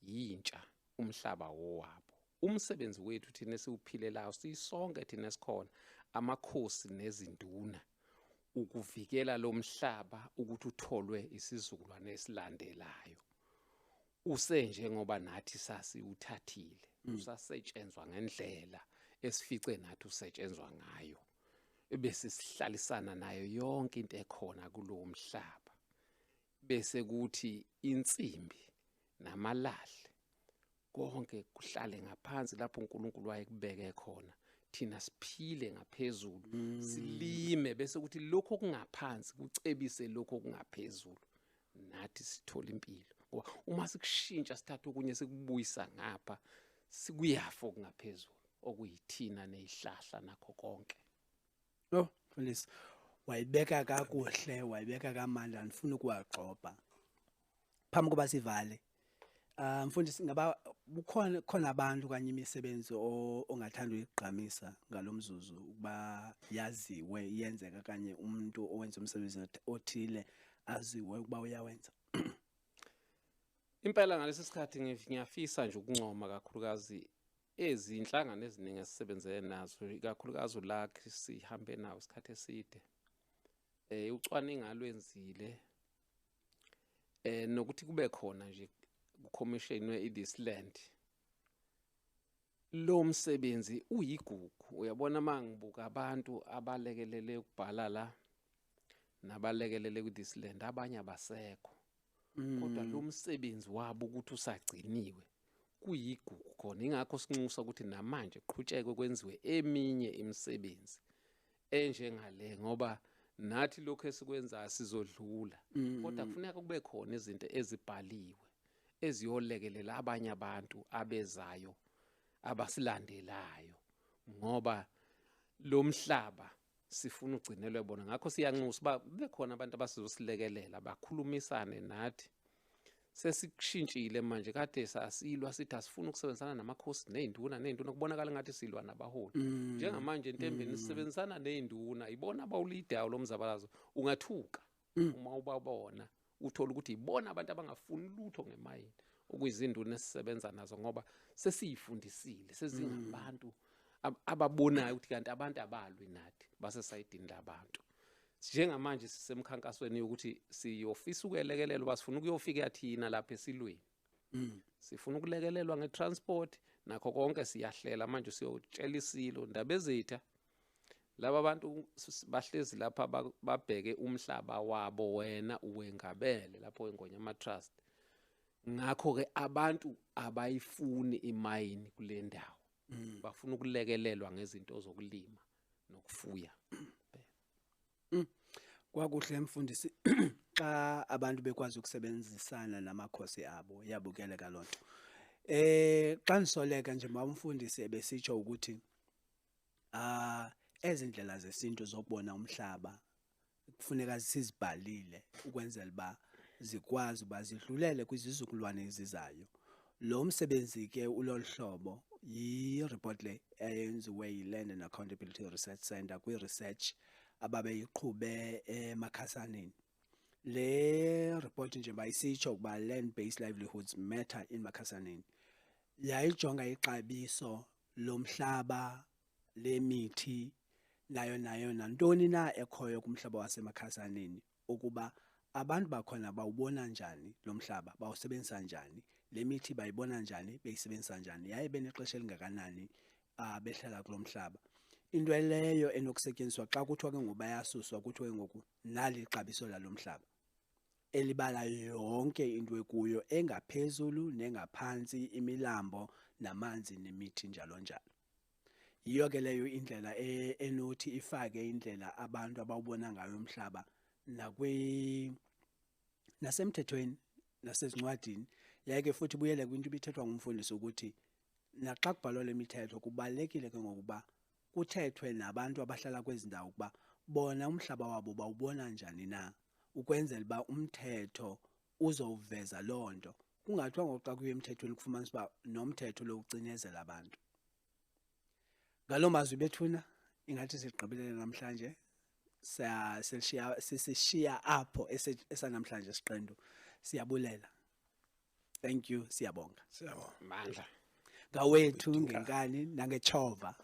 yintsha, umhlaba wowabo. Umsebenzi wethu thina esiwuphilelayo sisonke thina sikhona, amakhosi nezinduna, ukuvikela lo mhlaba ukuthi utholwe isizukulwane esilandelayo. Usenje ngoba nathi sasiwuthathile, usasetshenzwa ngendlela esifice nathi usetshenzwa ngayo. Bese sihlalisana nayo yonke into ekhona kulowo mhlaba. Bese kuthi insimbi namalahle konke kuhlale ngaphansi lapho uNkulunkulu wayekubeke khona. Thina siphile ngaphezulu, silime bese kuthi lokho okungaphansi kucebise lokho okungaphezulu. Nathi sithola impilo. Ngoba uma sikushintsha sithatha okunye sikubuyisa ngapha, sikuyafa okungaphezulu, okuyithina nezihlahla nakho konke. Mfundisi, wayibeka kakuhle, wayibeka kamandla, ngifuna ukuwagxoba. Phambi koba sivale, mfundisi ngaba khona abantu kanye imisebenzi ongathanda uyigqamisa ngalomzuzu ukuba yaziwe iyenzeka kanye umuntu owenza umsebenzi othile aziwe ukuba uyawenza. Impela ngalesi sikhathi ngiyafisa nje ukuncoma kakhulukazi ezinhlangano eziningi esisebenze nazo, kakhulukazi ulakhi sihambe nawo isikhathi eside. Ucwaningo alwenzile nokuthi kube khona nje kucommission we-This Land. Lo msebenzi uyigugu, uyabona mangibuka abantu abalekelele ukubhala la nabalekelele ku-This Land, abanye abasekho. Kodwa lo msebenzi wabo ukuthi usagciniwe kuyigugu khona. Ingakho sinxusa ukuthi namanje kuqhutshekwe kwenziwe eminye imisebenzi enjengale ngoba nathi lokho esikwenzayo sizodlula. Kodwa kufuneka kube khona izinto ezibhaliwe eziyolekelela abanye abantu abezayo abasilandelayo ngoba lo mhlaba sifuna ugcinelwe bona. Ngakho siyanxusa ba kube khona abantu abasizosilekelela bakhulumisane nathi. Sesikushintshile manje, kade sasilwa sithi asifuna ukusebenzisana namakhosi nezinduna kubonakala ngathi silwa nabaholi. Njengamanje eNtembeni sisebenzisana nezinduna, ibona abawulidayo lo mzabalazo. Ungathuka uma ubabona uthola ukuthi ibona abantu abangafuni lutho ngemayini, okuyizinduna esisebenza nazo ngoba sesiyifundisile, sezingabantu ababonayo ukuthi kanti abantu abalwi nathi basesayidini labantu. Njengamanje sisemkhankasweni ukuthi siyofisa ukulekelelwa, basifuna ukuyofika yathina lapha esilweni. Sifuna ukulekelelwa ngetransport nakho konke siyahlela manje siyotshela isilo ndaba ezetha. Laba bantu bahlezi lapha babheke umhlaba wabo, wena uwengabele lapho eNgonyama Trust. Ngakho ke abantu abayifuni imayini kule ndawo. Bafuna ukulekelelwa ngezinto zokulima nokufuya. Kwakuhle mfundisi xa abantu bekwazi ukusebenzisana namakhosi abo, yabukeleka lonto. Xa nisoleka nje mawumfundisi ebesitsho ukuthi ezindlela zesintu zokubona umhlaba kufuneka sizibhalile ukwenzela ba zikwazi uba zidlulele kwizizukulwane ezizayo. Lo msebenzi ke ulohlobo yi-report le eyenziwe yi-Land and Accountability Research Center kwi-research ababeyiqhube eMakhasaneni. Le report nje bayisitsho ukuba land-based livelihoods matter in Makhasaneni. Yayijonga ixabiso lomhlaba, lemithi, nayo nantoni na ekhoyo kumhlaba waseMakhasaneni ukuba abantu bakhona bawubona njani lo mhlaba, bawusebenzisa njani, le mithi bayibona njani, beyisebenzisa njani, yaye benexesha elingakanani behlala kulo mhlaba. Into leyo enokusetyenziswa xa kuthiwa ke ngoku bayasuswa, kuthiwe ngoku nali ixabiso lalo mhlaba elibala yonke into ekuyo, engaphezulu nengaphantsi, imilambo namanzi nemithi njalo njalo. Yiyo ke leyo indlela enothi ifake indlela abantu abawubona ngayo umhlaba nasemthethweni nasezincwadini. Yaye ke futhi buyele kwinto ibithethwa ngumfundisi ukuthi naxa kubhalwa le mithetho kubalulekile ke ngokuba kuthethwe nabantu abahlala kwezi ndawo ukuba bona umhlaba wabo bawubona njani na, ukwenzela uba umthetho uzowuveza loo nto. Kungathiwa ngoku xa kuye emthethweni kufumanisa uba nomthetho lo ucinezela abantu. Ngaloo mazwi bethuna ingathi sigqibelele namhlanje. Sisishiya apho esanamhlanje siqendu. Siyabulela. Thank you, siyabonga. Siyabonga. Mandla. Ngawethu ngenkani nangechova.